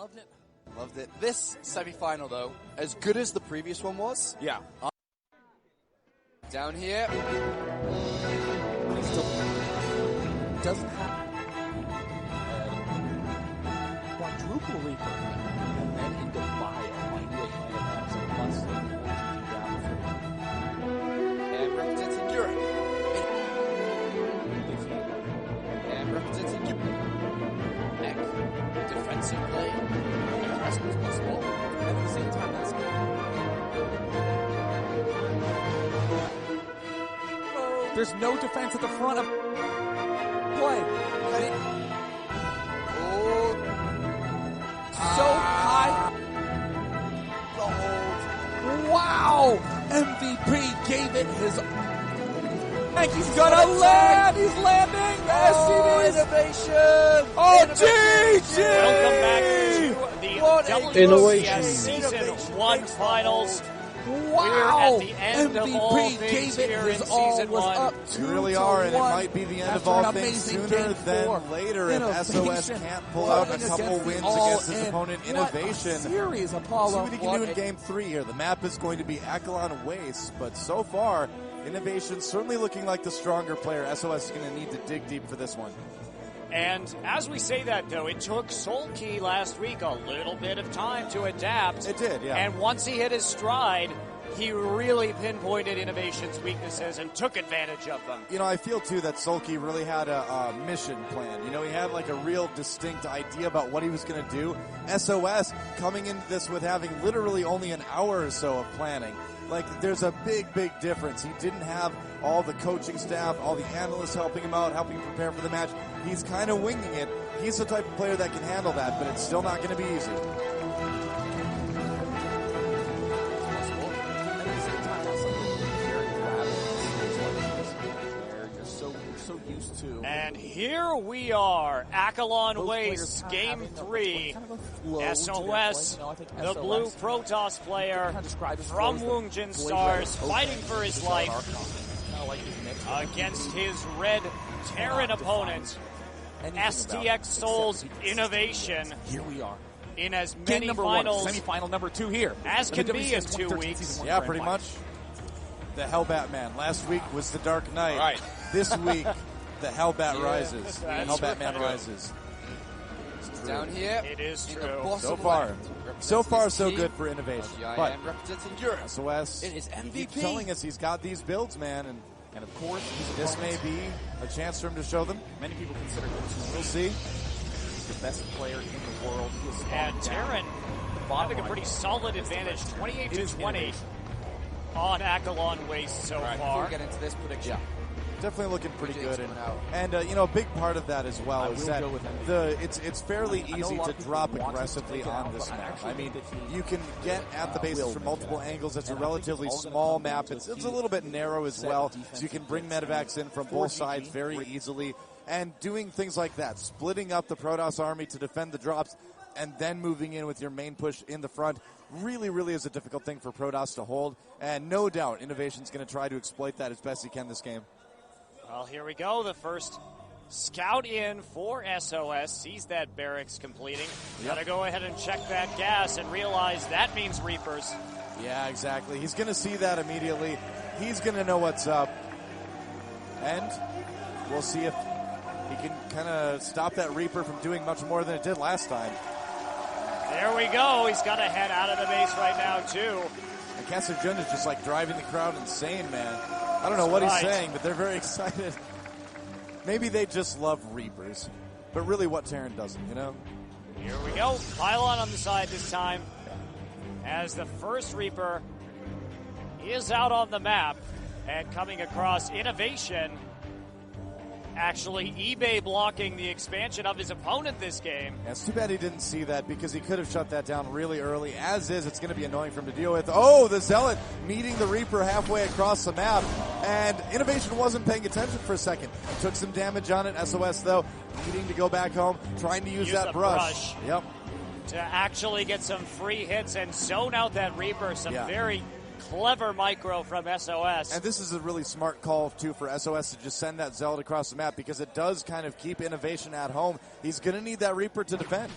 loved it. Loved it. This semi-final, though, as good as the previous one was. Yeah. Down here. He still doesn't have quadruple Reaper. And then into Bio might be a plan to have some plus And representing Europe. And representing Europe. Neck. Defensive play. Aggressive as possible. And at the same time, that's There's no defense at the front of play. So high. Wow! MVP gave it his. And he's gonna land. He's landing. Yes, innovation. Oh, GG! Welcome back to the WCS Season 1 Finals. Wow! We're at the end MVP of all things gave it here in his all. Season Was 1. up You really are, and it 2-1 might be the end of after all an things amazing sooner game than 4. later if SOS can't pull out a Playing couple against wins the against his all-in. opponent, What a Innovation. series, See Apollo. what he can do in Game 3 here. The map is going to be Akalon Waste, but so far, Innovation certainly looking like the stronger player. SOS is going to need to dig deep for this one. And as we say that, though, it took Solkey last week a little bit of time to adapt. It did, yeah. And once he hit his stride, he really pinpointed Innovation's weaknesses and took advantage of them. You know, I feel, too, that Solkey really had a mission plan. You know, he had, like, a real distinct idea about what he was going to do. SOS coming into this with having literally only an hour or so of planning. Like, there's a big, big difference. He didn't have all the coaching staff, all the analysts helping him out, helping him prepare for the match. He's kind of winging it. He's the type of player that can handle that, but it's still not going to be easy. And here we are, Akalon Waste, Game 3. SOS, the blue Protoss player from Woongjin Stars, fighting for his life against his red Terran opponent, STX Soul's Innovation. Here we are. In as Game many number finals 1, semi-final number 2 here. as can be in WCS 2 2013 weeks. Season 1 Yeah, Grand pretty Final. much. The Hellbat Man. Last week was the Dark Knight. Right. This week, the Hellbat Yeah, rises. The that's Hellbat Man right. rises. Down here. It is in true. the bottom So far. left, So far, representing so his good team, for Innovation. SCII But representing Europe. SOS It is he keeps MVP. telling us he's got these builds, man, and of course, this may be a chance for him to show them. Many people consider him We'll see. the best player in the world. He is And Terran having a pretty solid advantage, 28 to 20 on Akalon Waste so Before far. we get into this prediction, Definitely looking pretty James good, coming out. and you know, a big part of that as well I is will that go with MVP. it's fairly I know a easy lot to of people drop want to aggressively take it on out, this but I map. actually I mean, think that he, you can get at the bases will from make multiple it out. angles. It's a And I think relatively it's all gonna small come down map. to It's a a few little bit narrow as well, so you defensive can bring hits. medevacs in from For both sides GG, very easily, and doing things like that, splitting up the Protoss army to defend the drops, and then moving in with your main push in the front, really is a difficult thing for Protoss to hold. And no doubt, Innovation's going to try to exploit that as best he can this game. Well, here we go. The first scout in for SOS sees that barracks completing. Gotta go ahead and check that gas and realize that means Reapers. Yeah, exactly. He's going to see that immediately. He's going to know what's up. And we'll see if he can kind of stop that Reaper from doing much more than it did last time. There we go. He's got to head out of the base right now, too. And Castle Jun is just like driving the crowd insane, man. I don't know what he's right. saying, but they're very excited. Maybe they just love Reapers. But really what Terran doesn't, you know? Here we go. Pylon on the side this time. As the first Reaper is out on the map and coming across Innovation. Actually, eBay blocking the expansion of his opponent this game. Yeah, it's too bad he didn't see that because he could have shut that down really early. As is, it's going to be annoying for him to deal with. Oh, the Zealot meeting the Reaper halfway across the map. And Innovation wasn't paying attention for a second. Took some damage on it. SOS, though, needing to go back home, trying to use that the brush. Yep. To actually get some free hits and zone out that Reaper. Some very clever micro from SOS. And this is a really smart call, too, for SOS to just send that Zealot across the map because it does kind of keep Innovation at home. He's going to need that Reaper to defend.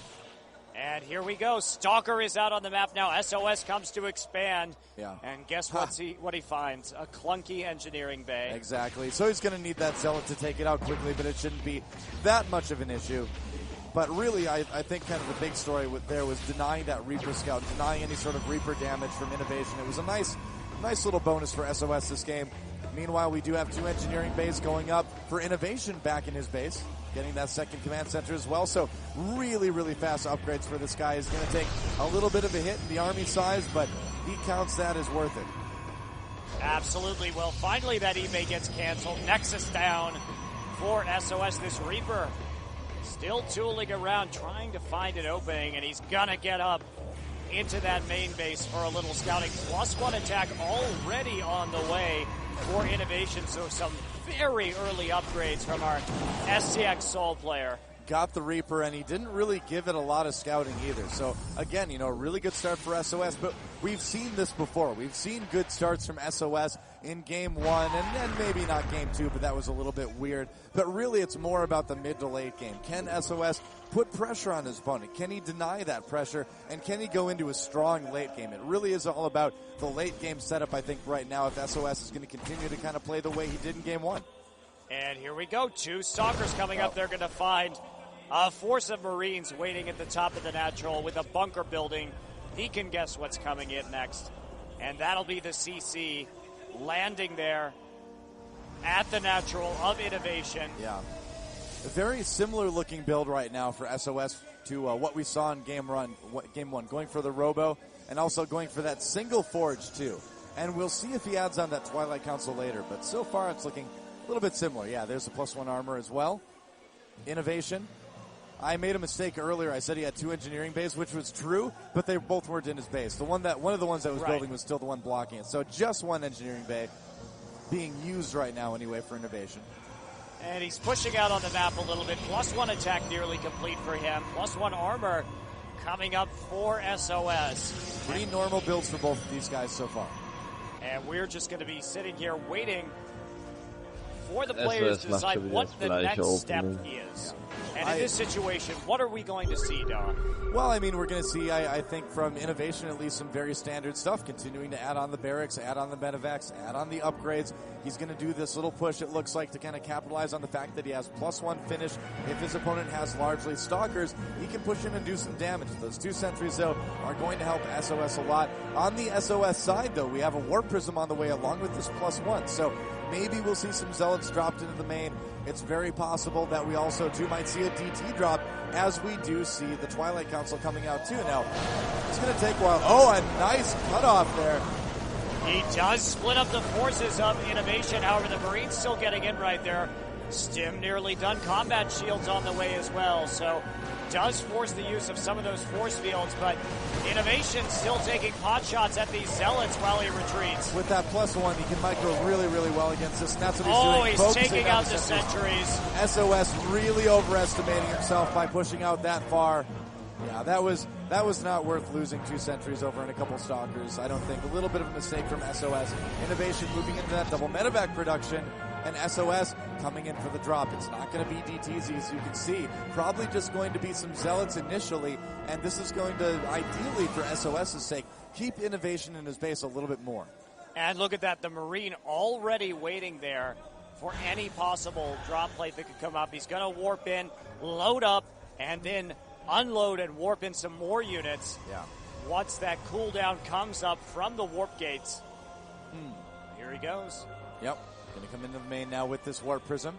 And And here we go. Stalker is out on the map now. SOS comes to expand. Yeah. And guess what he finds? A clunky engineering bay. Exactly. So he's going to need that Zealot to take it out quickly, but it shouldn't be that much of an issue. But really, I think kind of the big story there was denying that Reaper Scout, denying any sort of Reaper damage from Innovation. It was a nice little bonus for SOS this game. Meanwhile, we do have 2 engineering bays going up for Innovation back in his base, getting that second command center as well. So really, really fast upgrades for this guy. He's going to take a little bit of a hit in the army size, but he counts that as worth it. Absolutely. Well, finally that eBay gets canceled. Nexus down for SOS. This Reaper still tooling around, trying to find an opening, and he's going to get up into that main base for a little scouting. +1 attack already on the way for Innovation, so some very early upgrades from our SCX Soul player. Got the Reaper, and he didn't really give it a lot of scouting either. So, again, a really good start for SOS, but we've seen this before. We've seen good starts from SOS in Game 1, and then maybe not Game 2, but that was a little bit weird. But really, it's more about the mid to late game. Can SOS put pressure on his opponent? Can he deny that pressure, and can he go into a strong late game? It really is all about the late game setup, I think, right now, if SOS is going to continue to kind of play the way he did in Game 1. And here we go. 2 Stalkers coming up. They're going to find a force of Marines waiting at the top of the natural with a bunker building. He can guess what's coming in next. And that'll be the CC landing there at the natural of Innovation. Yeah. A very similar looking build right now for SOS to what we saw in Game 1, going for the Robo and also going for that single forge too. And we'll see if he adds on that Twilight Council later, but so far it's looking a little bit similar. Yeah, there's the +1 armor as well. Innovation. I made a mistake earlier. I said he had 2 engineering bays, which was true, but they both weren't in his base. One of the ones that was building was still the one blocking it. So just 1 engineering bay being used right now anyway for Innovation. And he's pushing out on the map a little bit. +1 attack nearly complete for him. +1 armor coming up for SOS. 3 normal builds for both of these guys so far. And we're just going to be sitting here waiting for the players to decide what the next step is. And in this situation, what are we going to see, Don? Well, I mean, we're going to see, I think, from Innovation, at least some very standard stuff, continuing to add on the barracks, add on the medevacs, add on the upgrades. He's going to do this little push, it looks like, to kind of capitalize on the fact that he has +1 finish. If his opponent has largely Stalkers, he can push in and do some damage. Those 2 sentries, though, are going to help SOS a lot. On the SOS side, though, we have a Warp Prism on the way along with this +1. So maybe we'll see some Zealots dropped into the main. It's very possible that we also, too, might see a DT drop, as we do see the Twilight Council coming out, too. Now, it's going to take a while. Oh, a nice cutoff there. He does split up the forces of Innovation. However, the Marines still getting in right there. Stim nearly done. Combat shields on the way as well. So does force the use of some of those force fields, but Innovation still taking pot shots at these Zealots while he retreats. With that +1, he can micro really, really well against this, and that's what he's doing. Oh, he's taking out the sentries. SOS really overestimating himself by pushing out that far. Yeah, that was not worth losing 2 sentries over and a couple Stalkers. I don't think. A little bit of a mistake from SOS. Innovation moving into that double medevac production, and SOS coming in for the drop. It's not going to be DTZ, as you can see. Probably just going to be some Zealots initially, and this is going to, ideally for SOS's sake, keep Innovation in his base a little bit more. And look at that, the Marine already waiting there for any possible drop plate that could come up. He's going to warp in, load up, and then unload and warp in some more units. Yeah. Once that cooldown comes up from the warp gates. Here he goes. Yep. Going to come into the main now with this Warp Prism.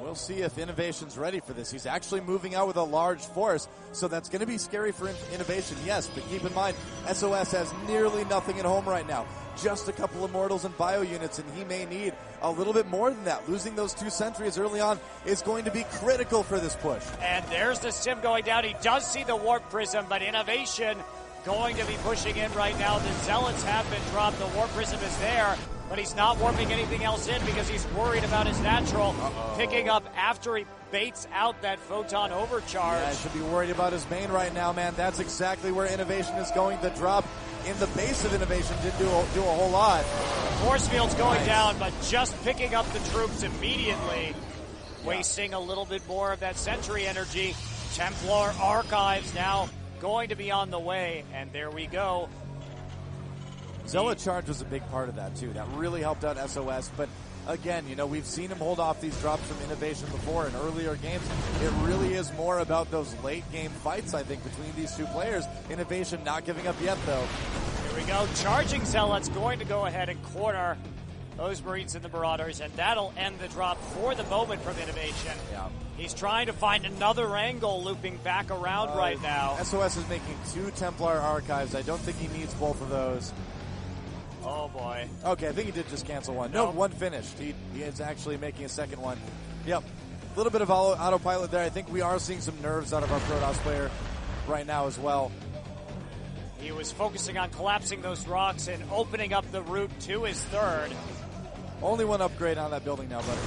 We'll see if Innovation's ready for this. He's actually moving out with a large force, so that's going to be scary for Innovation, yes, but keep in mind, SOS has nearly nothing at home right now. Just a couple of Mortals and Bio units, and he may need a little bit more than that. Losing those 2 sentries early on is going to be critical for this push. And there's the Stim going down. He does see the Warp Prism, but Innovation going to be pushing in right now. The Zealots have been dropped. The Warp Prism is there, but he's not warping anything else in because he's worried about his natural picking up after he baits out that Photon Overcharge. Yeah, should be worried about his main right now, man. That's exactly where Innovation is going. The drop in the base of Innovation didn't do a whole lot. Force field's going down, but just picking up the troops immediately, wasting a little bit more of that sentry energy. Templar Archives now going to be on the way, and there we go. Zealot Charge was a big part of that, too. That really helped out SOS, but again, you know, we've seen him hold off these drops from Innovation before in earlier games. It really is more about those late-game fights, I think, between these two players. Innovation not giving up yet, though. Here we go. Charging Zealot's going to go ahead and corner those Marines and the Marauders, and that'll end the drop for the moment from Innovation. Yeah. He's trying to find another angle looping back around right now. SOS is making 2 Templar Archives. I don't think he needs both of those. Oh, boy. Okay, I think he did just cancel one. No, one finished. He is actually making a second one. Yep. A little bit of autopilot there. I think we are seeing some nerves out of our Protoss player right now as well. He was focusing on collapsing those rocks and opening up the route to his third. Only one upgrade on that building now, buddy.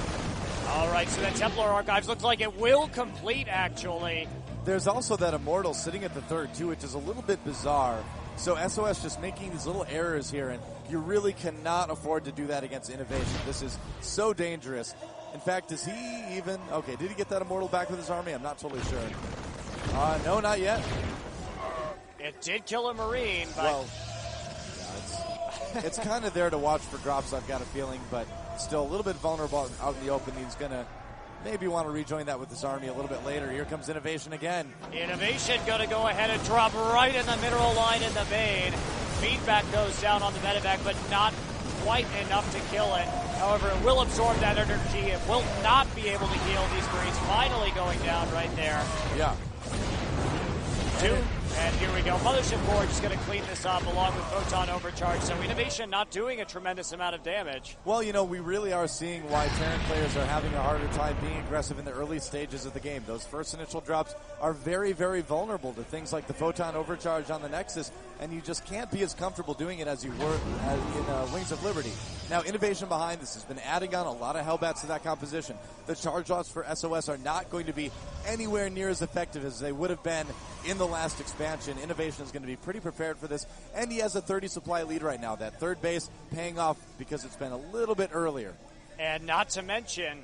All right, so that Templar Archives looks like it will complete, actually. There's also that Immortal sitting at the third, too, which is a little bit bizarre. So SOS just making these little errors here, and you really cannot afford to do that against Innovation. This is so dangerous. In fact, does he even... Okay, did he get that Immortal back with his army? I'm not totally sure. No, not yet. It did kill a Marine, but... Well, yeah, it's kind of there to watch for drops, I've got a feeling, but still a little bit vulnerable out in the open. He's going to maybe want to rejoin that with his army a little bit later. Here comes Innovation again. Innovation going to go ahead and drop right in the mineral line in the main. Feedback goes down on the medevac, but not quite enough to kill it. However, it will absorb that energy. It will not be able to heal these Marines. Finally going down right there. Yeah. 2. And here we go. Mothership Core just going to clean this up along with Photon Overcharge. So Innovation not doing a tremendous amount of damage. Well, you know, we really are seeing why Terran players are having a harder time being aggressive in the early stages of the game. Those first initial drops are very, very vulnerable to things like the Photon Overcharge on the Nexus, and you just can't be as comfortable doing it as you were in Wings of Liberty. Now, Innovation behind this has been adding on a lot of Hellbats to that composition. The charge loss for SOS are not going to be anywhere near as effective as they would have been in the last expansion. Innovation is going to be pretty prepared for this, and he has a 30 supply lead right now. That third base paying off because it's been a little bit earlier. And not to mention,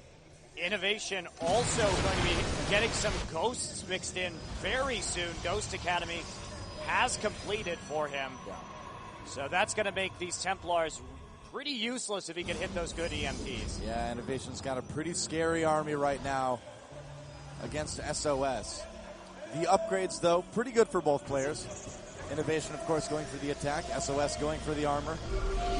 Innovation also going to be getting some ghosts mixed in very soon. Ghost Academy has completed for him. Yeah. So that's going to make these Templars pretty useless if he can hit those good EMPs. Yeah, Innovation's got a pretty scary army right now against SOS. The upgrades, though, pretty good for both players. Innovation, of course, going for the attack. SOS going for the armor.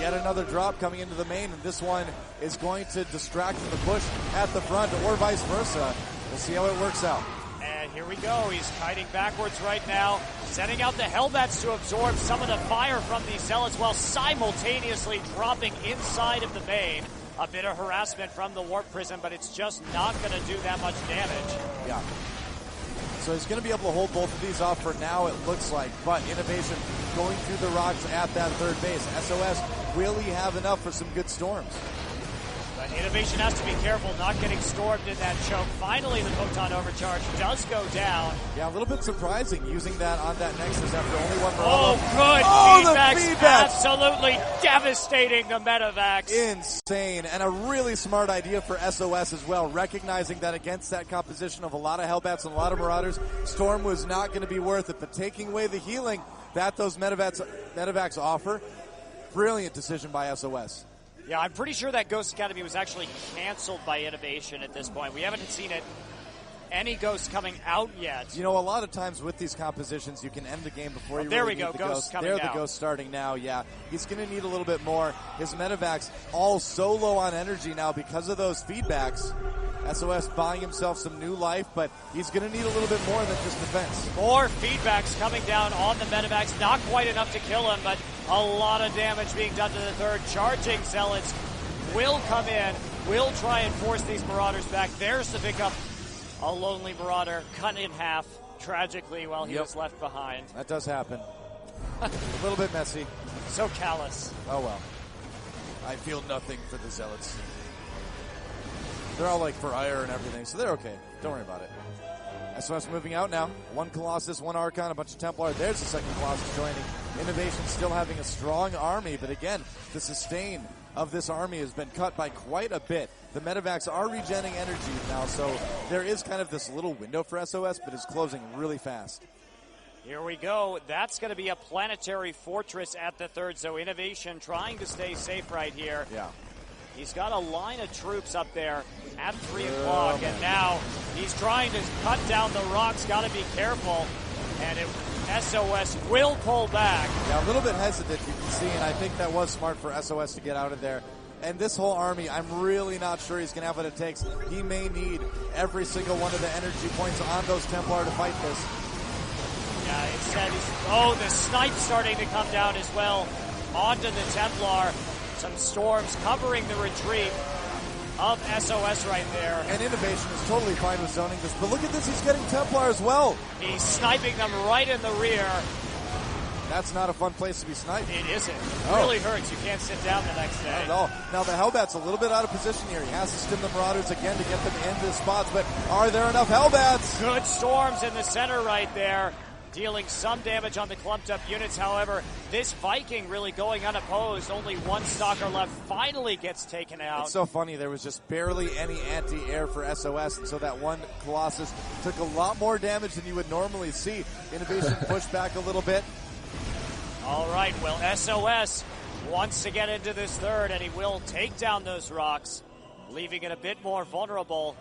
Yet another drop coming into the main, and this one is going to distract from the push at the front, or vice versa. We'll see how it works out. And here we go. He's kiting backwards right now, sending out the Hellbats to absorb some of the fire from these Zealots while simultaneously dropping inside of the main. A bit of harassment from the Warp Prism, but it's just not going to do that much damage. Yeah. So he's going to be able to hold both of these off for now, it looks like. But Innovation going through the rocks at that third base. SOS, will he have enough for some good storms? But Innovation has to be careful not getting stormed in that choke. Finally, the Photon Overcharge does go down. Yeah, a little bit surprising using that on that Nexus after only one Marauder. Oh, good. Oh, feedback's the feedback! Absolutely devastating the Medivacs. Insane. And a really smart idea for SOS as well, recognizing that against that composition of a lot of Hellbats and a lot of Marauders, Storm was not going to be worth it. But taking away the healing that those Medivacs offer, brilliant decision by SOS. Yeah, I'm pretty sure that Ghost Academy was actually canceled by Innovation at this point. We haven't seen any ghosts coming out yet. You know, a lot of times with these compositions, you can end the game before you there really we go. need the Ghosts coming They're down. the ghosts starting now, yeah. He's going to need a little bit more. His Medivacs all so low on energy now because of those feedbacks. SOS buying himself some new life, but he's going to need a little bit more than just defense. More feedbacks coming down on the Medivacs. Not quite enough to kill him, but a lot of damage being done to the third. Charging Zealots will come in, will try and force these Marauders back. There's the pickup. A lonely Marauder cut in half, tragically, while he was left behind. That does happen. A little bit messy. So callous. Oh, well. I feel nothing for the Zealots. They're all like for ire and everything, so they're okay. Don't worry about it. SOS moving out now. One Colossus, one Archon, a bunch of Templar. There's the second Colossus joining. Innovation still having a strong army, but again, the sustain of this army has been cut by quite a bit. The medevacs are regenerating energy now, so there is kind of this little window for SOS, but it's closing really fast. Here we go. That's going to be a planetary fortress at the third, so Innovation trying to stay safe right here. Yeah. He's got a line of troops up there at 3 o'clock, and now he's trying to cut down the rocks. Got to be careful, and SOS will pull back. Yeah, a little bit hesitant, you can see, and I think that was smart for SOS to get out of there. And this whole army, I'm really not sure he's going to have what it takes. He may need every single one of the energy points on those Templar to fight this. Yeah, it said the snipe starting to come down as well onto the Templar. Some storms covering the retreat of SOS right there. And Innovation is totally fine with zoning this, but look at this, he's getting Templar as well. He's sniping them right in the rear. That's not a fun place to be sniped. It isn't. It really hurts. You can't sit down the next day. Not at all. Now the Hellbat's a little bit out of position here. He has to stim the Marauders again to get them into the spots, but are there enough Hellbats? Good storms in the center right there, dealing some damage on the clumped up units. However, this Viking really going unopposed. Only one stalker left, finally gets taken out. It's so funny. There was just barely any anti-air for SOS, and so that one Colossus took a lot more damage than you would normally see. Innovation pushed back a little bit. All right, well, SOS wants to get into this third, and he will take down those rocks, leaving it a bit more vulnerable.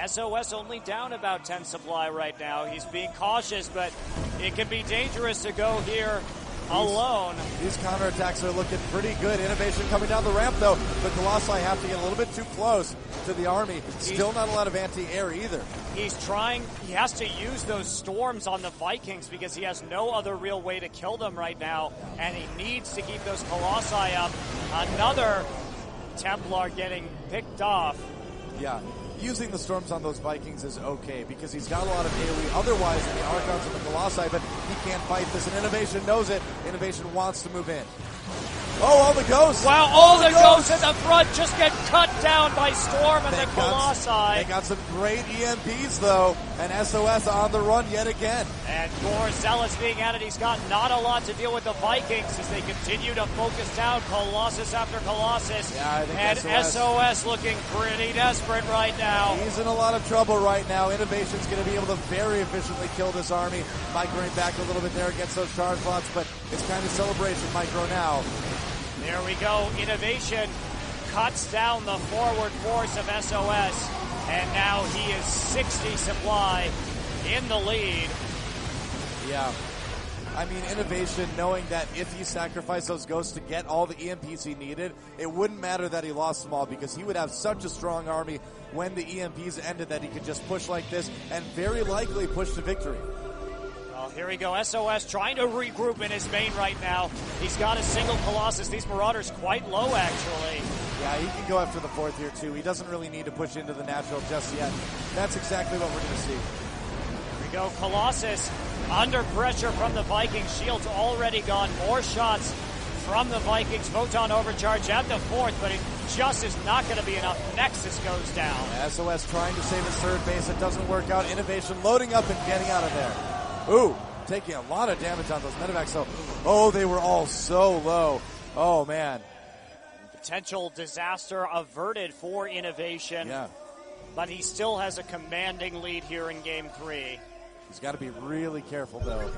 SOS only down about 10 supply right now. He's being cautious, but it can be dangerous to go here alone. These counterattacks are looking pretty good. Innovation coming down the ramp, though. The Colossi have to get a little bit too close to the army. Still not a lot of anti-air either. He has to use those storms on the Vikings because he has no other real way to kill them right now, and he needs to keep those Colossi up. Another Templar getting picked off. Yeah. Using the storms on those Vikings is okay because he's got a lot of AoE otherwise in the Archons and the Colossi, but he can't fight this, and Innovation knows it. Innovation wants to move in. Oh, all the ghosts! Wow, all the ghosts in the front just get cut down by Storm and the Colossi. They got some great EMPs, though, and SOS on the run yet again. And Gore Zealous being added. He's got not a lot to deal with the Vikings as they continue to focus down Colossus after Colossus. Yeah, I think and SOS looking pretty desperate right now. He's in a lot of trouble right now. Innovation's going to be able to very efficiently kill this army. Migrating back a little bit there against those charge lots, but it's kind of celebration micro now. There we go. Innovation cuts down the forward force of SOS, and now he is 60 supply in the lead. Yeah. I mean, Innovation, knowing that if he sacrificed those ghosts to get all the EMPs he needed, it wouldn't matter that he lost them all because he would have such a strong army when the EMPs ended that he could just push like this and very likely push to victory. Well, here we go. SOS trying to regroup in his main right now. He's got a single Colossus. These Marauders quite low, actually. Yeah, he can go after the fourth here, too. He doesn't really need to push into the natural just yet. That's exactly what we're going to see. Here we go. Colossus under pressure from the Vikings. Shields already gone. More shots from the Vikings. Photon overcharge at the fourth, but it just is not going to be enough. Nexus goes down. SOS trying to save his third base. It doesn't work out. Innovation loading up and getting out of there. Ooh, taking a lot of damage on those medevacs. So, they were all so low. Oh, man. Potential disaster averted for Innovation. Yeah. But he still has a commanding lead here in Game 3. He's got to be really careful, though.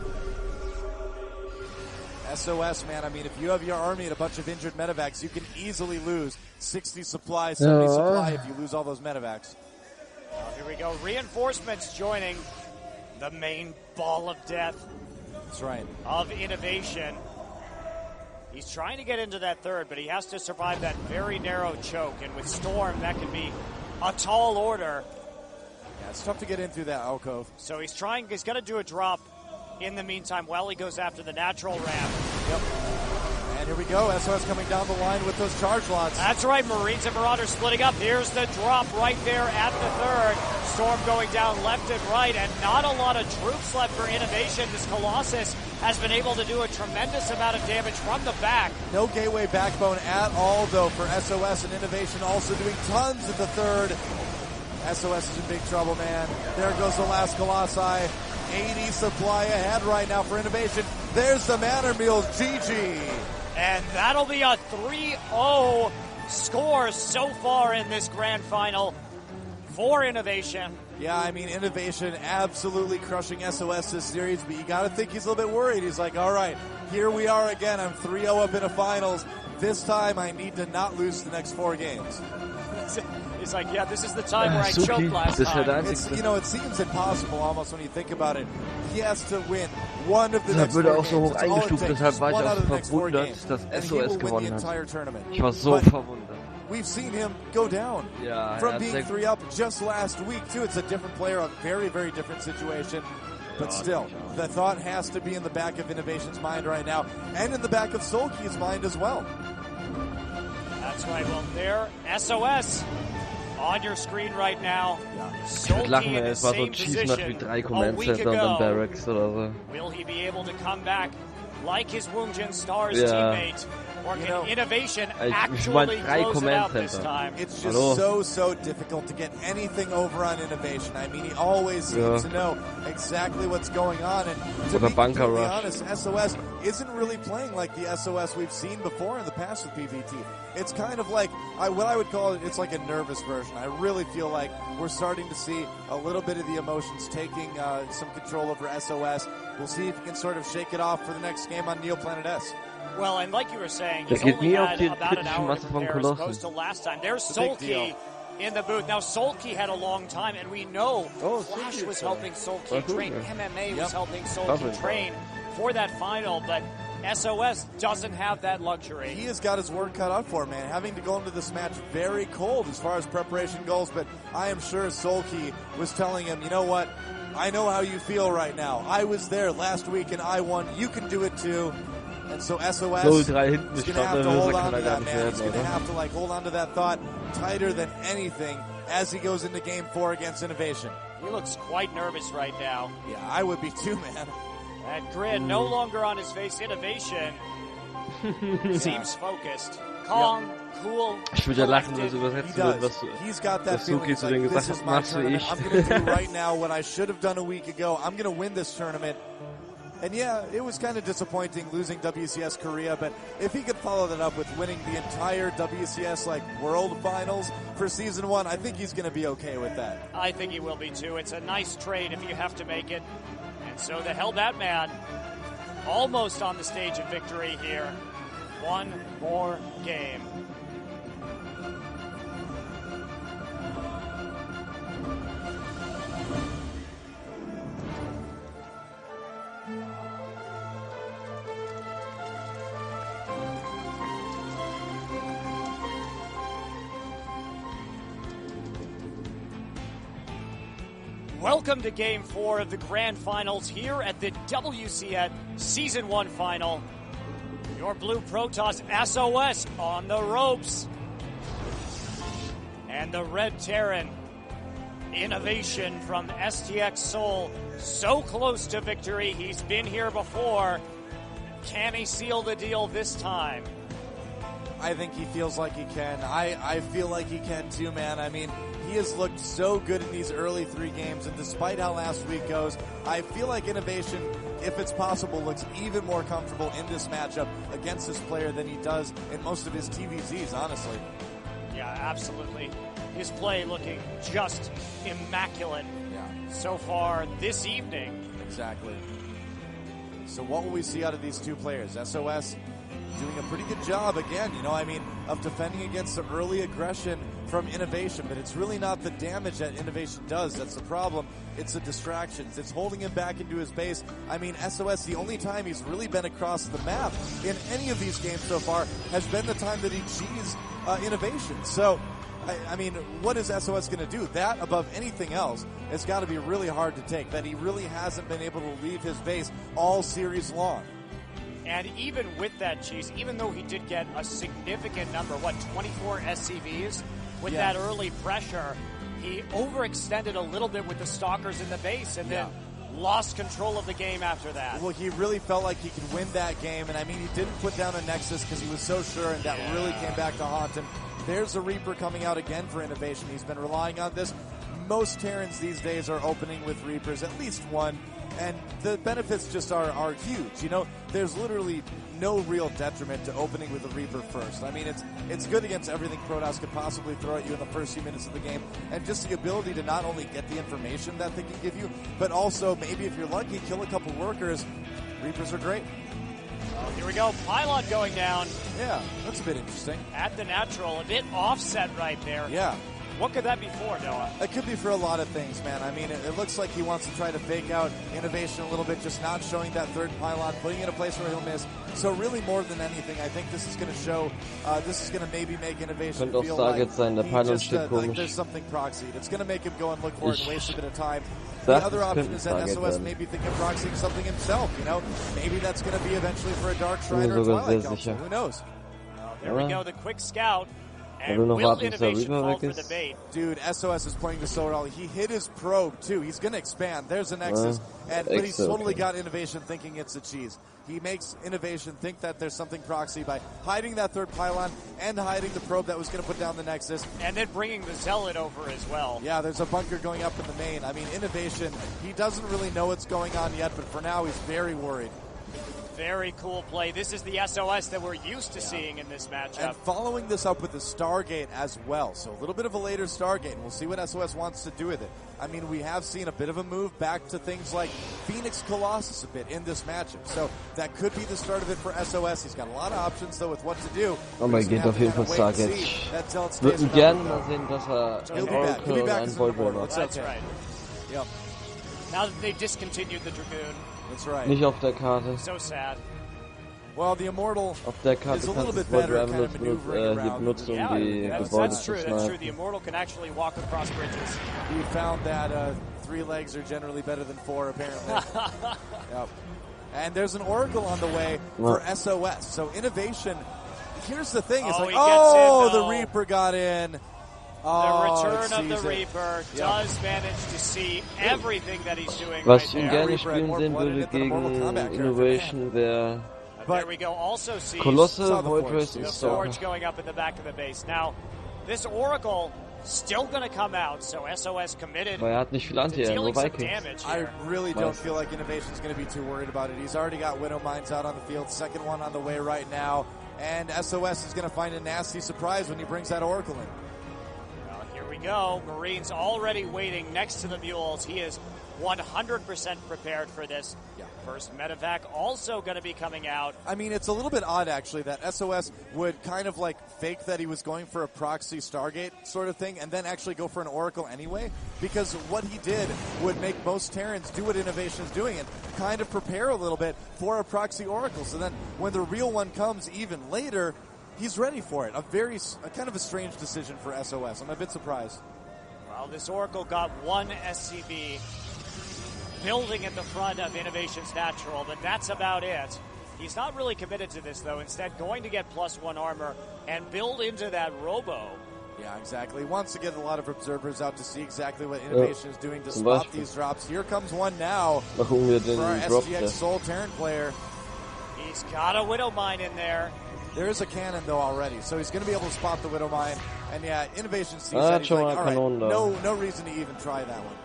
SOS, man, I mean, if you have your army and a bunch of injured medevacs, you can easily lose 60 supply, 70 supply if you lose all those medevacs. Well, here we go. Reinforcements joining the main ball of death. That's right. Of Innovation. He's trying to get into that third, but he has to survive that very narrow choke. And with Storm, that can be a tall order. Yeah, it's tough to get in through that alcove. So he's going to do a drop in the meantime while he goes after the natural ramp. Yep. And here we go. SOS coming down the line with those charge lots. That's right. Marines and Marauders splitting up. Here's the drop right there at the third. Storm going down left and right, and not a lot of troops left for Innovation. This Colossus has been able to do a tremendous amount of damage from the back. No gateway backbone at all, though, for SOS, and Innovation also doing tons at the third. SOS is in big trouble, man. There goes the last Colossi. 80 supply ahead right now for Innovation. There's the Manor Mules. GG. And that'll be a 3-0 scores so far in this grand final for Innovation. Yeah, I mean, Innovation absolutely crushing SOS this series, but you got to think he's a little bit worried. He's like, all right, here we are again. I'm 3-0 up in a finals. This time I need to not lose the next 4 games. He's like, yeah, this is the time where I choked last time. It's, you know, it seems impossible almost when you think about it. He has to win one of the next 4 games. So hoch eingestuft, deshalb war ich auch so verwundert, dass SOS gewonnen hat. Ich war so verwundert. We've seen him go down from being 3 up just last week, too. It's a different player, a very, very different situation. But still, the thought has to be in the back of Innovation's mind right now, and in the back of Solkey's mind as well. That's right. Well, there, SOS on your screen right now. Solkey in the same position a week ago. Will he be able to come back like his Woongjin Stars teammate? Or can Innovation actually close it out this time? It's just so difficult to get anything over on Innovation. I mean, he always seems to know exactly what's going on. And to be completely honest, SOS isn't really playing like the SOS we've seen before in the past with PVT. It's kind of like, what I would call it, it's like a nervous version. I really feel like we're starting to see a little bit of the emotions taking some control over SOS. We'll see if he can sort of shake it off for the next game on Neoplanet S. Well, and like you were saying, he's only had about an hour to prepare as opposed to last time. There's Solkey in the booth. Now, Solkey had a long time, and we know Flash was helping Solkey train. MMA was helping Solkey train for that final, but SOS doesn't have that luxury. He has got his work cut out for him, man. Having to go into this match very cold as far as preparation goes, but I am sure Solkey was telling him, you know what, I know how you feel right now. I was there last week and I won. You can do it too. And so SOS is going to have to hold on to that, man. He's going to have to hold on to that thought tighter than anything as he goes into Game 4 against Innovation. He looks quite nervous right now. Yeah, I would be too, man. That grin no longer on his face. Innovation seems focused. Calm, cool, Ich würde ja lachen, wenn es übersetzt wird, was Suki zu denen gesagt hat, machst wie ich. I'm going to do right now what I should have done a week ago. I'm going to win this tournament. And yeah, it was kind of disappointing losing WCS Korea, but if he could follow that up with winning the entire WCS World Finals for Season 1, I think he's going to be okay with that. I think he will be too. It's a nice trade if you have to make it. And so the Hellbat Man almost on the stage of victory here. One more game. Welcome to Game 4 of the Grand Finals here at the WCS Season 1 Final. Your Blue Protoss SOS on the ropes. And the Red Terran Innovation from STX Seoul. So close to victory. He's been here before. Can he seal the deal this time? I think he feels like he can. I feel like he can too, man. I mean, he has looked so good in these early 3 games, and despite how last week goes, I feel like Innovation, if it's possible, looks even more comfortable in this matchup against this player than he does in most of his TVZs, honestly. Yeah, absolutely. His play looking just immaculate so far this evening. Exactly. So what will we see out of these two players? SOS doing a pretty good job again, of defending against the early aggression from Innovation, but it's really not the damage that Innovation does. That's the problem. It's the distractions. It's holding him back into his base. I mean, SOS, the only time he's really been across the map in any of these games so far has been the time that he cheesed Innovation. So, I mean, what is SOS going to do? That, above anything else, it's got to be really hard to take, that he really hasn't been able to leave his base all series long. And even with that cheese, even though he did get a significant number, 24 SCVs, with that early pressure, he overextended a little bit with the Stalkers in the base and then lost control of the game after that. Well, he really felt like he could win that game, and I mean, he didn't put down a Nexus because he was so sure, and that really came back to haunt him. There's a Reaper coming out again for Innovation. He's been relying on this. Most Terrans these days are opening with Reapers, at least one. And the benefits just are huge. You know, there's literally no real detriment to opening with the Reaper first. I mean, it's good against everything Protoss could possibly throw at you in the first few minutes of the game. And just the ability to not only get the information that they can give you, but also maybe if you're lucky, kill a couple workers. Reapers are great. Oh, here we go. Pylon going down. Yeah, that's a bit interesting. At the natural, a bit offset right there. Yeah. What could that be for, Noah? It could be for a lot of things, man. I mean, it looks like he wants to try to fake out innovation a little bit, just not showing that third pylon, putting it in a place where he'll miss. So really, more than anything, I think this is going to show, this is going to maybe make innovation feel like, like there's something proxied. It's going to make him go and look for it and waste a bit of time. The other option is that SOS maybe think of proxying something himself, you know? Maybe that's going to be eventually for a Dark Shrine or a Twilight Council. Who knows? There we go, the quick scout. And will innovation fall for the bait? Dude, SOS is playing the so well. He hit his probe, too. He's going to expand. There's a Nexus. But he's totally got innovation thinking it's a cheese. He makes innovation think that there's something proxy by hiding that third pylon and hiding the probe that was going to put down the Nexus. And then bringing the Zealot over as well. Yeah, there's a bunker going up in the main. I mean, innovation, he doesn't really know what's going on yet, but for now he's very worried. Very cool play. This is the SOS that we're used to seeing in this matchup. And following this up with the Stargate as well. So a little bit of a later Stargate, and we'll see what SOS wants to do with it. I mean, we have seen a bit of a move back to things like Phoenix Colossus a bit in this matchup. So that could be the start of it for SOS. He's got a lot of options, though, with what to do. Aber er geht auf jeden Fall Stargate. Würden gerne mal sehen, dass ein Oracle und ein Voidwall macht. That's right. Yep. Now that they discontinued the Dragoon. That's right. Nicht auf der Karte. So sad. Well, the Immortal auf der Karte is a little bit better kind of maneuvering around. Benutzt, die Gebäude that's true. That's true. The Immortal can actually walk across bridges. We found that 3 legs are generally better than 4, apparently. Yep. And there's an Oracle on the way for SOS. So innovation. Here's the thing: it's the Reaper got in. The return of the Reaper does manage to see everything that he's doing. Was ich gerne spielen sehen würde gegen Innovation wäre there we go. Also sees Colossal, Void Race und the Forge going up in the back of the base. Now, this Oracle still going to come out, so SOS committed. Weil hat nicht viel Anti-Air, nur Vikings. I really don't feel like Innovation's going to be too worried about it. He's already got Widow Mines out on the field, second one on the way right now, and SOS is going to find a nasty surprise when he brings that Oracle in. Go. Marines already waiting next to the mules. He is 100% prepared for this. Yeah. First medevac also going to be coming out. I mean, it's a little bit odd, actually, that SOS would kind of like fake that he was going for a proxy Stargate sort of thing and then actually go for an Oracle anyway, because what he did would make most Terrans do what Innovation's doing and kind of prepare a little bit for a proxy Oracle. So then when the real one comes even later, he's ready for it. A kind of a strange decision for SOS. I'm a bit surprised. Well, this Oracle got one SCV building at the front of Innovation's Natural, but that's about it. He's not really committed to this, though. Instead, going to get +1 armor and build into that Robo. Yeah, exactly. He wants to get a lot of observers out to see exactly what Innovation is doing to spot these drops. Here comes one now for our SGX Soul Terran player. He's got a Widow Mine in there. There is a cannon, though, already, so he's going to be able to spot the Widow Mine. And, yeah, Innovation sees that. He's like, all right, no reason to even try that one.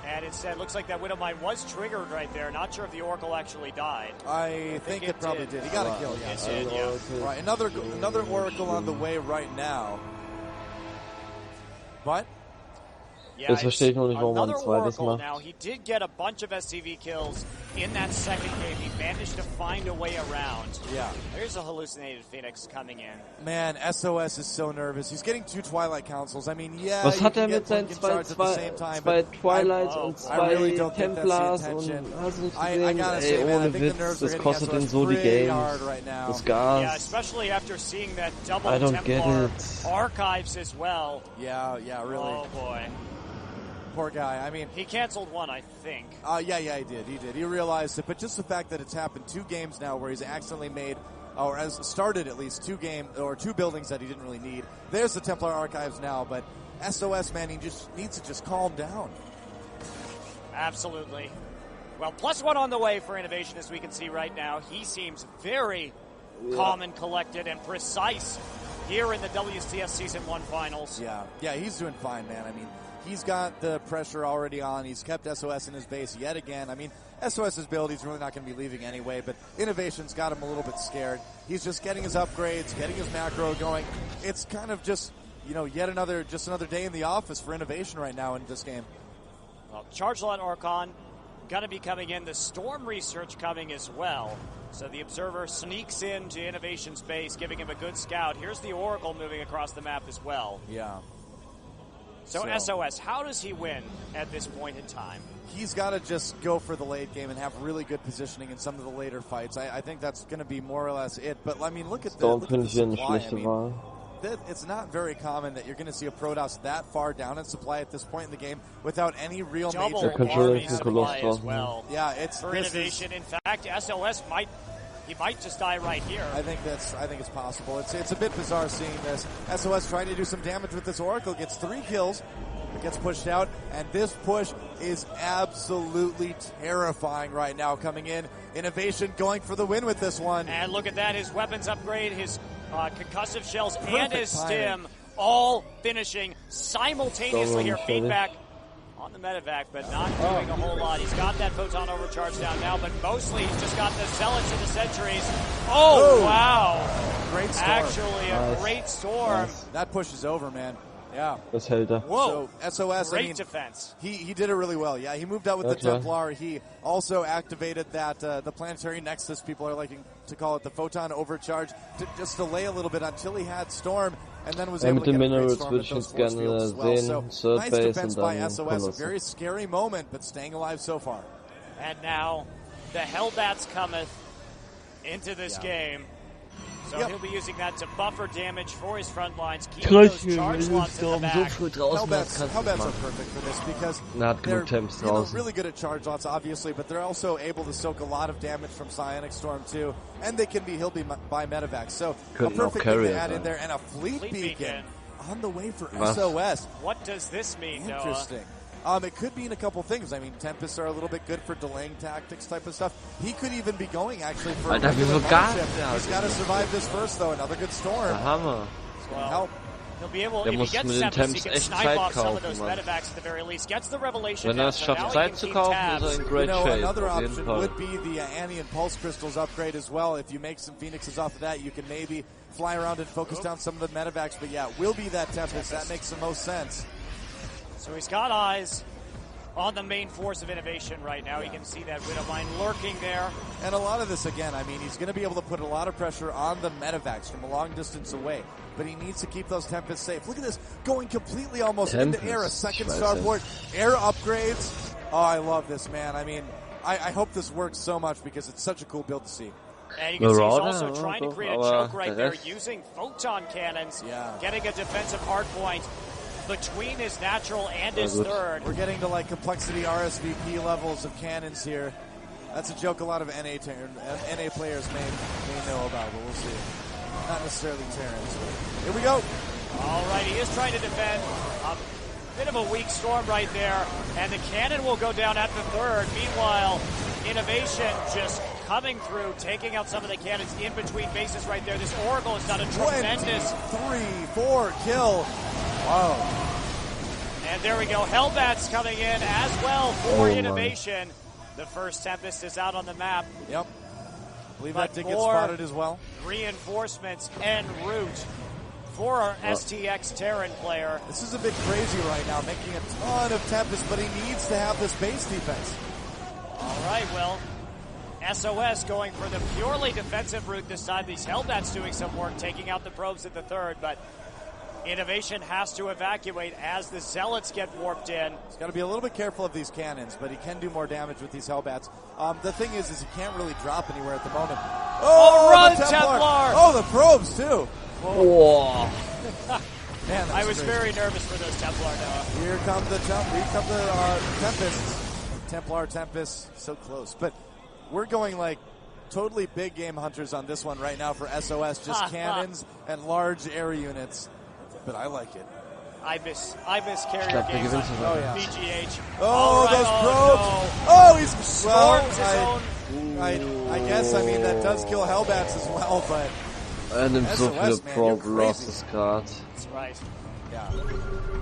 And instead, looks like that Widow Mine was triggered right there. Not sure if the Oracle actually died. I think it probably did. He got a kill, yes. It did, yeah. Right, another Oracle on the way right now. But... Yeah, das verstehe ich noch nicht, warum man ein zweites macht. Now, he did get a bunch of SCV kills in that second game. He managed to find a way around. Yeah. There's a hallucinated Phoenix coming in. Man, SOS is so nervous. He's getting 2 Twilight Councils. I mean, yeah. Was hat mit seinen zwei Twilights und 2 Templars und hast du nicht gesehen? Ey, ohne Witz, das kostet ihn so die Games. Das Gas. Yeah, especially after seeing that double I don't Templar get it. archives as well. Yeah, really. Oh, boy. Poor guy. I mean, he canceled one, I think. Yeah, he did. He realized it, but just the fact that it's happened 2 games now where he's accidentally made, or has started at least 2 buildings that he didn't really need. There's the Templar archives now, but SOS, man, he just needs to just calm down. Absolutely. Well, +1 on the way for Innovation, as we can see right now. He seems very calm and collected and precise here in the WCS Season 1 finals. Yeah, he's doing fine, man. I mean, he's got the pressure already on. He's kept SOS in his base yet again. I mean, SOS's build, he's really not going to be leaving anyway, but Innovation's got him a little bit scared. He's just getting his upgrades, getting his macro going. It's kind of just, yet another day in the office for Innovation right now in this game. Well, Chargelot Orcon going to be coming in. The Storm research coming as well. So the Observer sneaks into Innovation's base, giving him a good scout. Here's the Oracle moving across the map as well. Yeah. So SOS, how does he win at this point in time? He's got to just go for the late game and have really good positioning in some of the later fights. I think that's going to be more or less it. But, I mean, look at the supply. It's not very common that you're going to see a Protoss that far down in supply at this point in the game without any real major army supply as well. Yeah, it's for Innovation. In fact, SOS might just die right here. I think it's possible. It's a bit bizarre seeing this. SOS trying to do some damage with this Oracle, gets 3 kills, but gets pushed out, and this push is absolutely terrifying right now coming in. Innovation going for the win with this one. And look at that, his weapons upgrade, his concussive shells, and his stim all finishing simultaneously here. Feedback on the medevac, but not doing a whole lot. He's got that photon overcharge down now, but mostly he's just got the zealots and the sentries. Oh, wow. Great storm. Actually, a great storm. That push is over, man. Yeah. Das hält er. Whoa. So SOS, great defense. He did it really well. Yeah, he moved out with the Templar. He also activated that the planetary nexus. People are liking to call it the photon overcharge to just delay a little bit until he had storm, and then was able to get a great storm with those force fields as well. So nice defense by SOS. A very scary moment, but staying alive so far. And now the Hellbats cometh into this game. So he'll be using that to buffer damage for his front lines, keep those charge lots in the back. Hellbats are perfect for this because they're really good at charge lots, obviously, but they're also able to soak a lot of damage from Psionic Storm too, and they can be healed by medevacs. So a perfect thing to add in there, and a fleet beacon on the way for SOS. What does this mean, Noah? Interesting. It could mean a couple things. I mean, Tempests are a little bit good for delaying tactics type of stuff. He could even be going, actually, for a regular partnership. He's got to survive this first, though. Another good storm. Hammer. Well, help. He'll be able, if he gets Tempest, he can snipe off some of those medevacs at the very least. Gets the Revelation. Wenn schafft, Zeit zu kaufen, ist in great shape. Another option would be the Annian Pulse Crystals upgrade as well. If you make some Phoenixes off of that, you can maybe fly around and focus down some of the medevacs. But yeah, will be that Tempest. That makes the most sense. So he's got eyes on the main force of Innovation right now. You can see that Widowmine lurking there. And a lot of this, again, I mean, he's going to be able to put a lot of pressure on the medevacs from a long distance away. But he needs to keep those Tempests safe. Look at this, going completely almost into air. A second starport, air upgrades. Oh, I love this, man. I mean, I hope this works so much because it's such a cool build to see. And you can see he's also trying to create a choke right there using photon cannons, getting a defensive hard point between his natural and his third. We're getting to like complexity RSVP levels of cannons here. That's a joke a lot of NA players may know about, but we'll see. Not necessarily Terrans. Here we go. All right, he is trying to defend. A bit of a weak storm right there, and the cannon will go down at the third. Meanwhile, Innovation just coming through, taking out some of the cannons in between bases right there. This Oracle has done a tremendous 3-4 kill. Wow. And there we go. Hellbats coming in as well for Innovation. The first Tempest is out on the map. Yep. I believe that did get spotted as well. Reinforcements en route for our STX Terran player. This is a bit crazy right now, making a ton of Tempest, but he needs to have this base defense. All right, well, SOS going for the purely defensive route this time. These Hellbats doing some work, taking out the probes at the third, but Innovation has to evacuate as the Zealots get warped in. He's got to be a little bit careful of these cannons, but he can do more damage with these Hellbats. The thing is he can't really drop anywhere at the moment. Oh, run, Templar! Oh, the probes, too. Whoa. Man, I was very nervous for those Templar now. Here come the Tempests. Templar, Tempest, so close. But we're going like totally big game hunters on this one right now for SOS. Just cannons and large air units. But I like it. I miss carrier games on BGH. Oh, right, those probes! No. He's I guess, I mean, that does kill Hellbats as well, but nimmt so viele Probe Losses gerade. That's right. Yeah.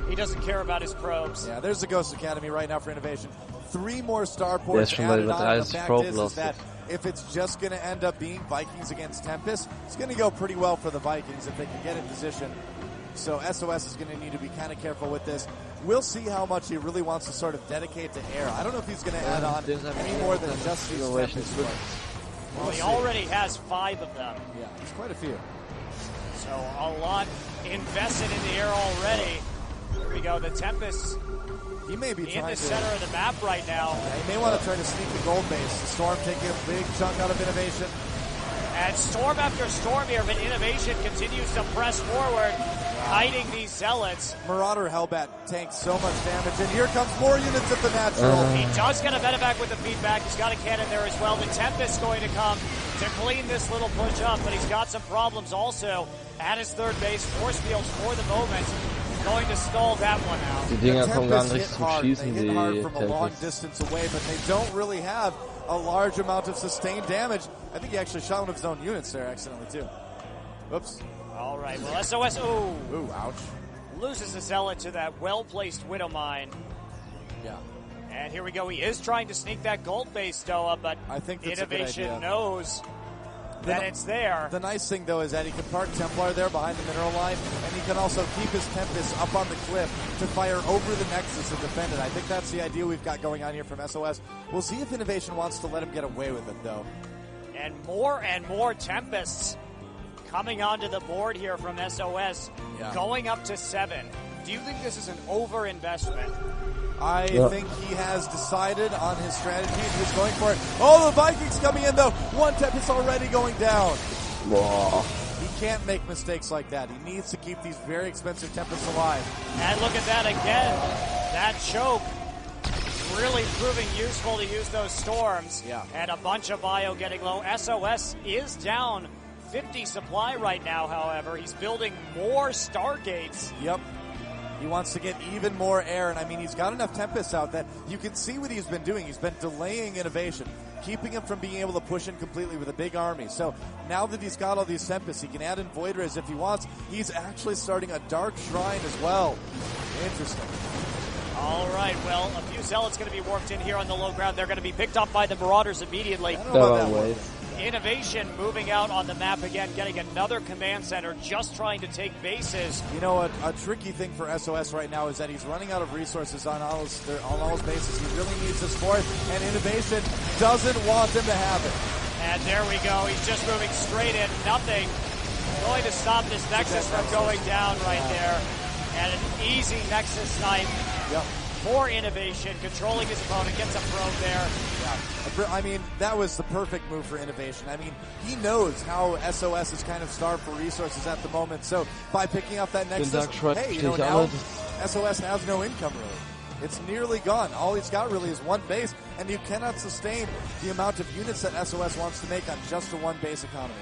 He doesn't care about his probes. Yeah, there's the Ghost Academy right now for Innovation. 3 more starports schon mal added über on. The 30 fact Probe is that if it's just going to end up being Vikings against Tempest, it's going to go pretty well for the Vikings if they can get in position. So SOS is going to need to be kind of careful with this. We'll see how much he really wants to sort of dedicate to air. I don't know if he's going to add on any more than just these Tempest strikes. Well, he already has 5 of them. Yeah, it's quite a few. So a lot invested in the air already. Here we go. The Tempest he may be in the center of the map right now. Yeah, he may want to try to sneak the gold base. The Storm taking a big chunk out of Innovation. And storm after storm here, but Innovation continues to press forward, hiding these Zealots. Marauder Hellbat tanks so much damage, and here comes more units at the natural. He does get a medevac with the feedback. He's got a cannon there as well. The Tempest's going to come to clean this little push up, but he's got some problems also at his third base. Force fields for the moment. Going to stall that one out. Die Dinger kommen gar nicht richtig zum Schießen, they hit hard from a long Tempest. distance away, but they don't really have a large amount of sustained damage. I think he actually shot one of his own units there accidentally too. Oops. All right, well, SOS, ooh, ouch. Loses a Zealot to that well-placed Widow Mine. Yeah. And here we go. He is trying to sneak that gold base, Doa, but I think that's Innovation a good idea. knows that it's there. The nice thing, though, is that he can park Templar there behind the mineral line, and he can also keep his Tempest up on the cliff to fire over the Nexus and defend it. I think that's the idea we've got going on here from SOS. We'll see if Innovation wants to let him get away with it, though. And more Tempests coming onto the board here from SOS, going up to 7. Do you think this is an overinvestment? I think he has decided on his strategy and he's going for it. Oh, the Vikings coming in, though. One Tempest already going down. Boah. He can't make mistakes like that. He needs to keep these very expensive Tempests alive. And look at that again. That choke really proving useful to use those storms. Yeah. And a bunch of bio getting low. SOS is down 50 supply right now, however. He's building more Stargates. Yep. He wants to get even more air, and I mean, he's got enough Tempests out that you can see what he's been doing. He's been delaying Innovation, keeping him from being able to push in completely with a big army. So now that he's got all these Tempests, he can add in Void Rays if he wants. He's actually starting a Dark Shrine as well. Interesting. All right, well, a few Zealots going to be warped in here on the low ground. They're going to be picked up by the Marauders immediately. I don't know about that one. Innovation moving out on the map again, getting another command center, just trying to take bases. You know, a tricky thing for SOS right now is that he's running out of resources on all his bases. He really needs this fourth, and Innovation doesn't want him to have it. And there we go. He's just moving straight in. Nothing going to stop this Nexus from going down right there. And an easy Nexus snipe. Yep. For Innovation, controlling his opponent, gets a probe there. Yeah. I mean, that was the perfect move for Innovation. I mean, he knows how SOS is kind of starved for resources at the moment. So by picking up that Nexus, hey, you know, now SOS has no income really. It's nearly gone. All he's got really is one base, and you cannot sustain the amount of units that SOS wants to make on just a one base economy.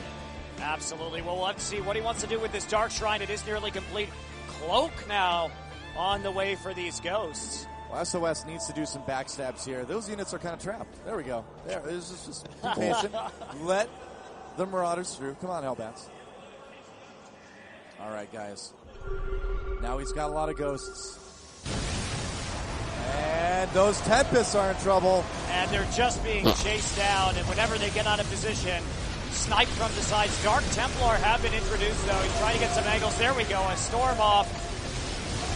Absolutely. Well, we'll have to see what he wants to do with this Dark Shrine. It is nearly complete. Cloak now on the way for these Ghosts. Well, SOS needs to do some backstabs here. Those units are kind of trapped. There we go. There, this is just be patient. Let the Marauders through. Come on, Hellbats. All right, guys. Now he's got a lot of Ghosts. And those Tempests are in trouble. And they're just being chased down, and whenever they get out of position, sniped from the sides. Dark Templar have been introduced, though. He's trying to get some angles. There we go. A storm off.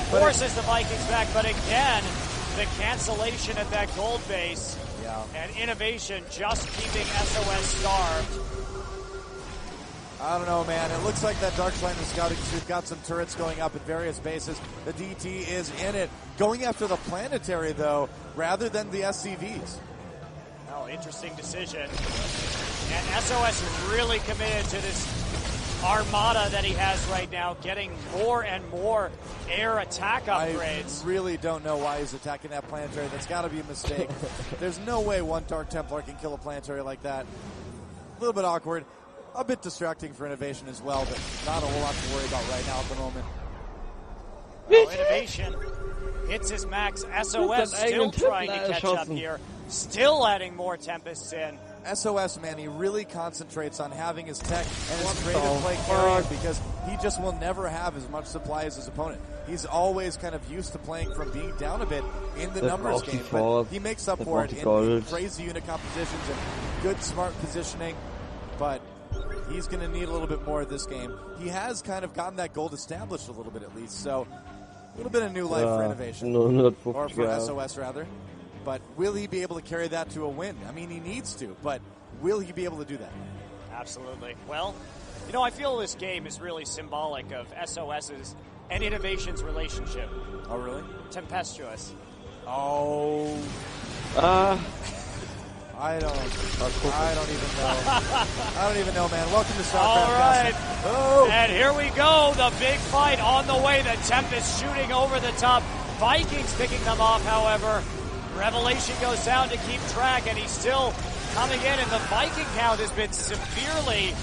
Forces the Vikings back, but again, the cancellation at that gold base. Yeah. And Innovation just keeping SOS starved. I don't know, man. It looks like that Dark Shrine is scouting. We've got some turrets going up at various bases. The DT is in it. Going after the planetary, though, rather than the SCVs. Oh, interesting decision. And SOS really committed to this armada that he has right now, getting more and more air attack upgrades. I really don't know why he's attacking that planetary. That's got to be a mistake. There's no way one Dark Templar can kill a planetary like that. A little bit awkward. A bit distracting for Innovation as well, but not a whole lot to worry about right now at the moment. Oh, Innovation hits his max. SOS still trying to catch up here. Still adding more Tempests in. SOS, man, he really concentrates on having his tech and his creative play carried because he just will never have as much supply as his opponent. he's always kind of used to playing from being down a bit in the numbers game. But he makes up for it in crazy unit compositions and good, smart positioning. But he's going to need a little bit more of this game. He has kind of gotten that gold established a little bit at least. So a little bit of new life for Innovation. Or for SOS, rather. But will he be able to carry that to a win? I mean, he needs to, but will he be able to do that? Absolutely. Well, you know, I feel this game is really symbolic of SOS's and Innovation's relationship. Oh, really? Tempestuous. Oh. I don't even know. I don't even know, man. Welcome to StarCraft. All right. Oh. And here we go. The big fight on the way. The Tempest shooting over the top. Vikings picking them off, however. Revelation goes down to keep track, and he's still coming in, and the Viking count has been severely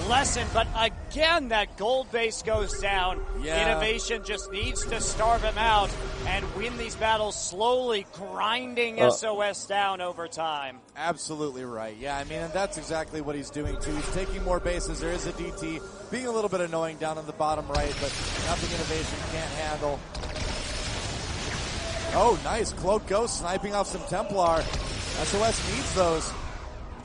lessened. But again, that gold base goes down. Yeah. Innovation just needs to starve him out and win these battles slowly, grinding SOS down over time. Absolutely right. Yeah, I mean, and that's exactly what he's doing, too. He's taking more bases. There is a DT, being a little bit annoying down on the bottom right, but nothing Innovation can't handle. Oh, nice. Cloak Ghost sniping off some Templar. SOS needs those.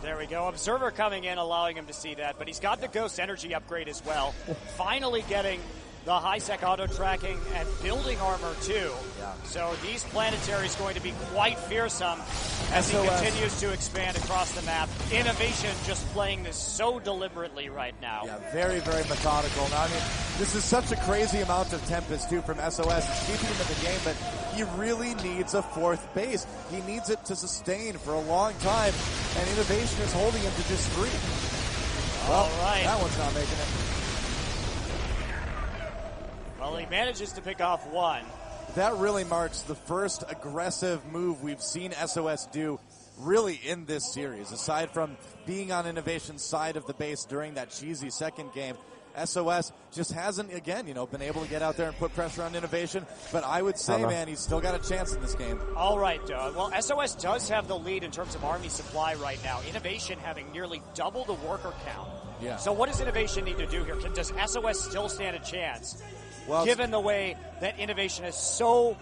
There we go. Observer coming in, allowing him to see that. But he's got the Ghost Energy upgrade as well. Finally getting the high-sec auto-tracking and building armor, too. Yeah. So these planetaries going to be quite fearsome as he continues to expand across the map. Innovation just playing this so deliberately right now. Yeah, very, very methodical. Now, I mean, this is such a crazy amount of Tempest, too, from SOS. It's keeping him in the game, but he really needs a fourth base. He needs it to sustain for a long time, and Innovation is holding him to just 3. Well, all right. That one's not making it. Well, he manages to pick off 1. That really marks the first aggressive move we've seen SOS do really in this series. Aside from being on Innovation's side of the base during that cheesy second game, SOS just hasn't, again, been able to get out there and put pressure on Innovation. But I would say, man, he's still got a chance in this game. All right, Doug. Well, SOS does have the lead in terms of army supply right now. Innovation having nearly double the worker count. Yeah. So what does Innovation need to do here? Does SOS still stand a chance? Well, given the way that Innovation is so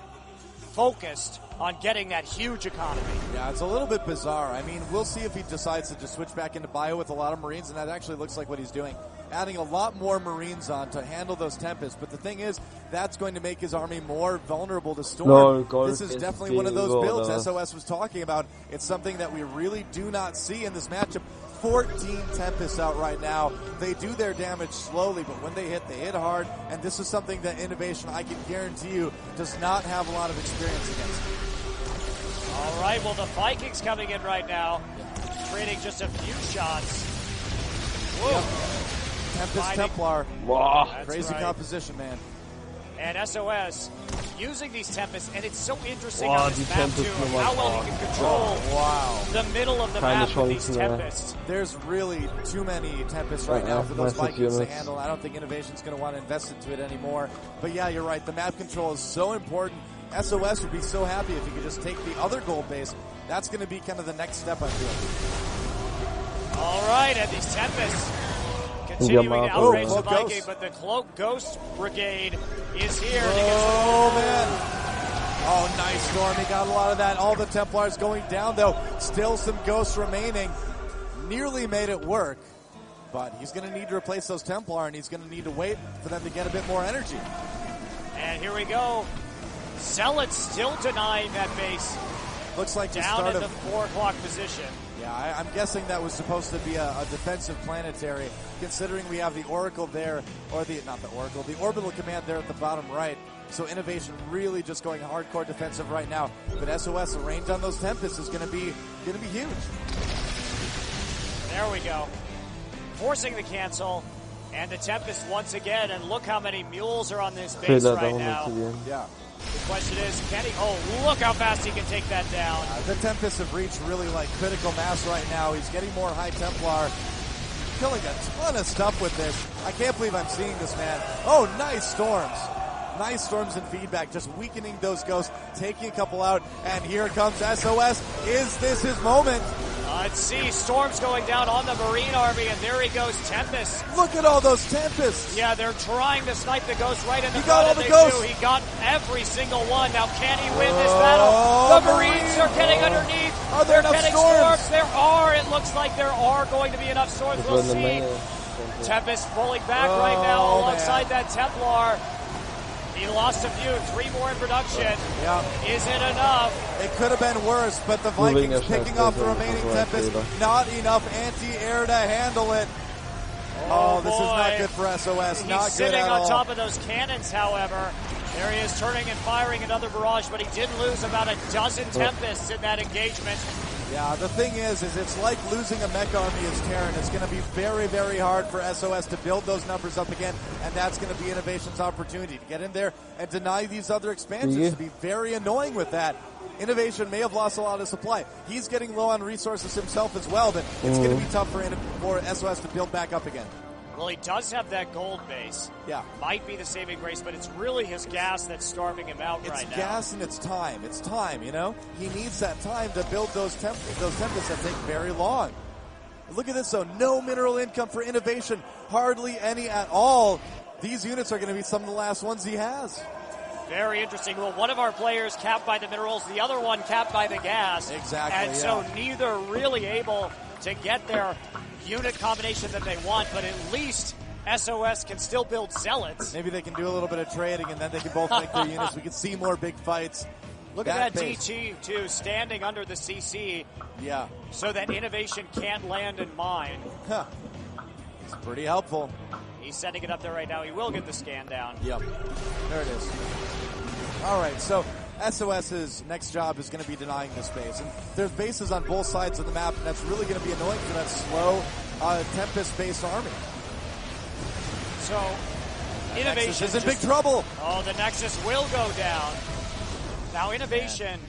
focused on getting that huge economy. Yeah, it's a little bit bizarre. I mean, we'll see if he decides to just switch back into bio with a lot of Marines, and that actually looks like what he's doing. Adding a lot more Marines on to handle those Tempests. But the thing is, that's going to make his army more vulnerable to Storm. This is definitely one of those builds SOS was talking about. It's something that we really do not see in this matchup. 14 Tempests out right now. They do their damage slowly, but when they hit hard. And this is something that Innovation, I can guarantee you, does not have a lot of experience against. All right, well, the Vikings coming in right now, trading just a few shots. Whoa. Yep. Tempest Templar. Wow. Crazy composition, man. And SOS using these Tempests, and it's so interesting on this map, too, how well he can control the middle of the map with these Tempests. There's really too many Tempests right now for those Vikings to handle. I don't think Innovation's going to want to invest into it anymore. But yeah, you're right. The map control is so important. SOS would be so happy if he could just take the other gold base. That's going to be kind of the next step, I feel. All right, and these Tempests continuing to outrage the Viking, but the Cloak Ghost Brigade is here. Oh, man. Oh, nice Storm. He got a lot of that. All the Templars going down, though. Still some Ghosts remaining. Nearly made it work, but he's going to need to replace those Templar, and he's going to need to wait for them to get a bit more energy. And here we go. Zealots still denying that base. Looks like down in the 4 o'clock position. Yeah, I'm guessing that was supposed to be a defensive planetary, considering we have the Oracle there, or the Orbital Command there at the bottom right. So Innovation really just going hardcore defensive right now. But SOS, the range on those Tempests is going to be huge. There we go. Forcing the cancel. And the Tempest once again, and look how many mules are on this base right now. Yeah. The question is, can he? Oh, look how fast he can take that down. The Tempests have reached really critical mass right now. He's getting more High Templar, killing a ton of stuff with this. I can't believe I'm seeing this, man. Oh, nice Storms. Nice storms and feedback, just weakening those ghosts, taking a couple out, and here comes SOS. Is this his moment? Let's see, Storm's going down on the Marine Army, and there he goes, Tempest. Look at all those Tempests. Yeah, they're trying to snipe the Ghost right in the front. He got all the Ghosts. He got every single one. Now, can he win this battle? The Marines are getting underneath. Are there enough storms? There are. It looks like there are going to be enough storms. We'll see. Tempest pulling back right now alongside that Templar. He lost a few, 3 more in production. Yeah. Is it enough? It could have been worse, but the Vikings picking off the remaining Tempest. Not enough anti-air to handle it. Oh, this is not good for SOS. He's not good sitting at on all. top of those cannons, however. There he is turning and firing another barrage, but he did lose about a dozen Tempests in that engagement. Yeah, the thing is it's like losing a mech army as Terran. It's going to be very, very hard for SOS to build those numbers up again, and that's going to be Innovation's opportunity to get in there and deny these other expansions. To be very annoying with that. Innovation may have lost a lot of supply. He's getting low on resources himself as well, but it's going to be tough for SOS to build back up again. Well, he does have that gold base. Yeah. Might be the saving grace, but it's really his gas that's starving him out right now. It's gas and it's time. It's time, you know? He needs that time to build those Tempests that take very long. Look at this, though. No mineral income for Innovation. Hardly any at all. These units are going to be some of the last ones he has. Very interesting. Well, one of our players capped by the minerals, the other one capped by the gas. Exactly, And so neither really able to get their unit combination that they want, but at least SOS can still build Zealots. Maybe they can do a little bit of trading, and then they can both make their units. We can see more big fights. Look at that DT, too, standing under the CC. Yeah. So that Innovation can't land and mine. Huh. It's pretty helpful. He's setting it up there right now. He will get the scan down. Yep. There it is. All right, so SOS's next job is going to be denying this base. And there's bases on both sides of the map, and that's really going to be annoying for that slow Tempest-based army. So, Innovation is in big trouble. Oh, the Nexus will go down. Now, Innovation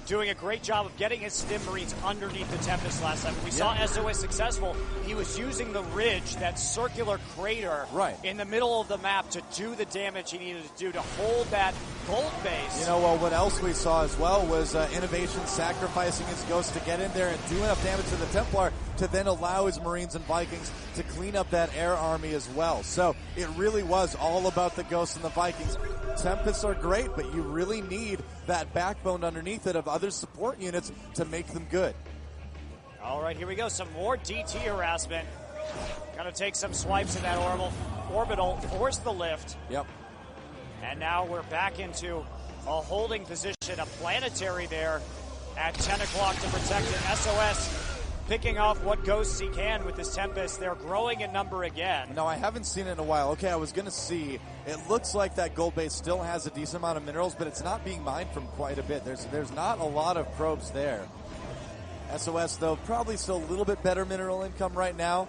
doing a great job of getting his Stim Marines underneath the Tempest last time. We saw SOS successful. He was using the ridge, that circular crater in the middle of the map to do the damage he needed to do to hold that gold base. You know, well, what else we saw as well was Innovation sacrificing his Ghost to get in there and do enough damage to the Templar to then allow his Marines and Vikings to clean up that air army as well. So it really was all about the Ghosts and the Vikings. Tempests are great, but you really need that backbone underneath it of other support units to make them good. All right, here we go. Some more DT harassment. Gonna take some swipes in that orbital, force the lift. Yep. And now we're back into a holding position, a planetary there at 10 o'clock to protect it. SOS picking off what ghosts he can with this Tempest. They're growing in number again. No, I haven't seen it in a while. Okay, I was going to see. It looks like that gold base still has a decent amount of minerals, but it's not being mined from quite a bit. There's not a lot of probes there. SOS, though, probably still a little bit better mineral income right now,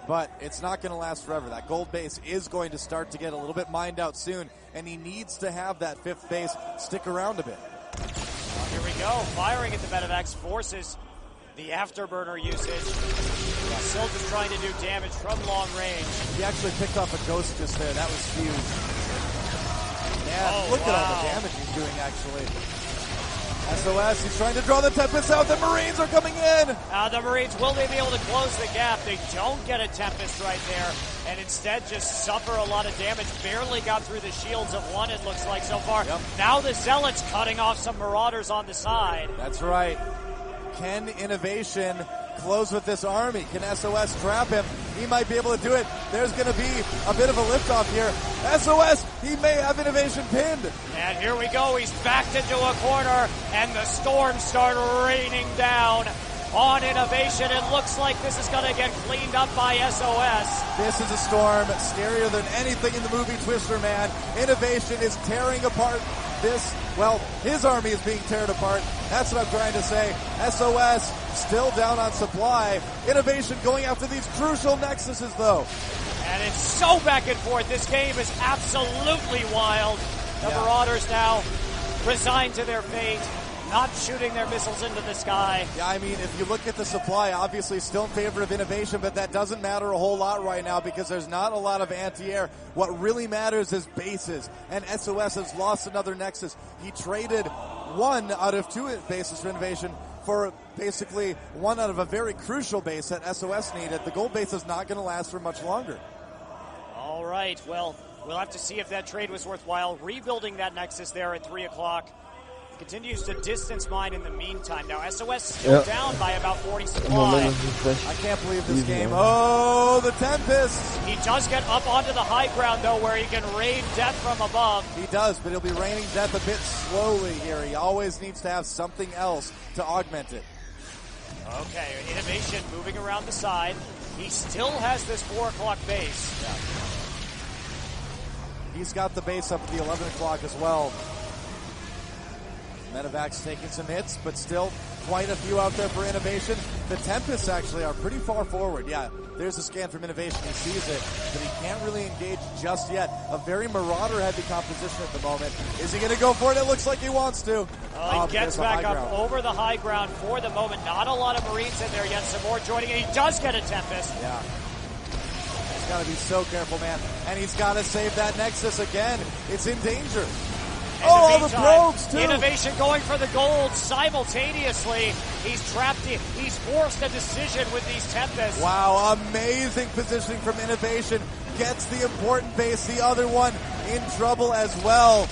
but it's not going to last forever. That gold base is going to start to get a little bit mined out soon, and he needs to have that fifth base stick around a bit. Well, here we go. Firing at the Medivacs forces the afterburner usage. Still just trying to do damage from long range. He actually picked off a Ghost just there. That was huge. Yeah, look at all the damage he's doing, actually. SOS, he's trying to draw the Tempest out. The Marines are coming in. The Marines, will they be able to close the gap? They don't get a Tempest right there, and instead just suffer a lot of damage. Barely got through the shields of one, it looks like, so far. Yep. Now the Zealots cutting off some Marauders on the side. That's right. Can Innovation close with this army? Can SOS trap him? He might be able to do it. There's going to be a bit of a liftoff here. SOS, he may have Innovation pinned. And here we go. He's backed into a corner, and the storms start raining down on Innovation. It looks like this is going to get cleaned up by SOS. This is a storm scarier than anything in the movie Twister, man. Innovation is tearing apart his army is being torn apart. That's what I'm trying to say. SOS still down on supply. Innovation going after these crucial nexuses, though. And it's so back and forth. This game is absolutely wild. The Marauders now resigned to their fate. not shooting their missiles into the sky. Yeah, I mean, if you look at the supply, obviously still in favor of innovation, but that doesn't matter a whole lot right now because there's not a lot of anti-air. What really matters is bases, and SOS has lost another Nexus. He traded 1 out of 2 bases for innovation for basically 1 out of a very crucial base that SOS needed. The gold base is not going to last for much longer. All right, well, we'll have to see if that trade was worthwhile. Rebuilding that Nexus there at 3 o'clock. Continues to distance mine in the meantime. Now SOS still down by about 40 supply. I can't believe this game. Oh, the Tempest! He does get up onto the high ground, though, where he can rain death from above. He does, but he'll be raining death a bit slowly here. He always needs to have something else to augment it. Okay, innovation moving around the side. He still has this 4 o'clock base. Yeah. He's got the base up at the 11 o'clock as well. Medevac's taking some hits, but still quite a few out there for innovation. The Tempests actually are pretty far forward. Yeah, there's a scan from innovation. He sees it, but he can't really engage just yet. A very Marauder-heavy composition at the moment. Is he going to go for it? It looks like he wants to. He gets back up over the high ground for the moment. Not a lot of Marines in there yet. Some more joining in. He does get a Tempest. Yeah. He's got to be so careful, man. And he's got to save that Nexus again. It's in danger. All the probes, too. Innovation going for the gold simultaneously. He's trapped. He's forced a decision with these Tempests. Wow, amazing positioning from innovation. Gets the important base. The other one in trouble as well.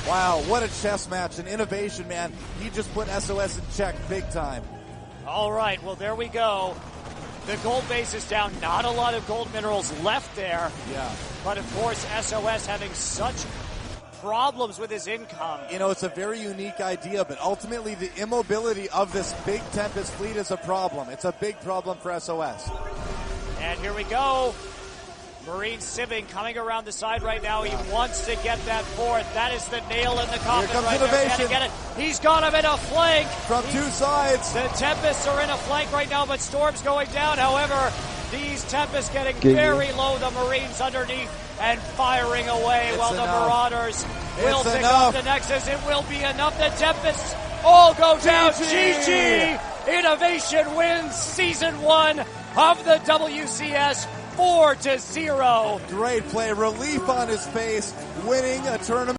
Wow, what a chess match. And innovation, man, he just put SOS in check big time. All right, well, there we go. The gold base is down. Not a lot of gold minerals left there. Yeah. But, of course, SOS having such problems with his income. You know, it's a very unique idea, but ultimately the immobility of this big Tempest fleet is a problem. It's a big problem for SOS. And here we go. Marine sieving coming around the side right now. He wants to get that 4th. That is the nail in the coffin right there. Can he get it? He's got him in a flank. From 2 sides. The Tempests are in a flank right now, but Storm's going down. However, these Tempests getting very low. The Marines underneath and firing away while the Marauders will pick up the Nexus. It will be enough. The Tempests all go down. GG! Innovation wins Season 1 of the WCS 4-0. Great play. Relief on his face. Winning a tournament.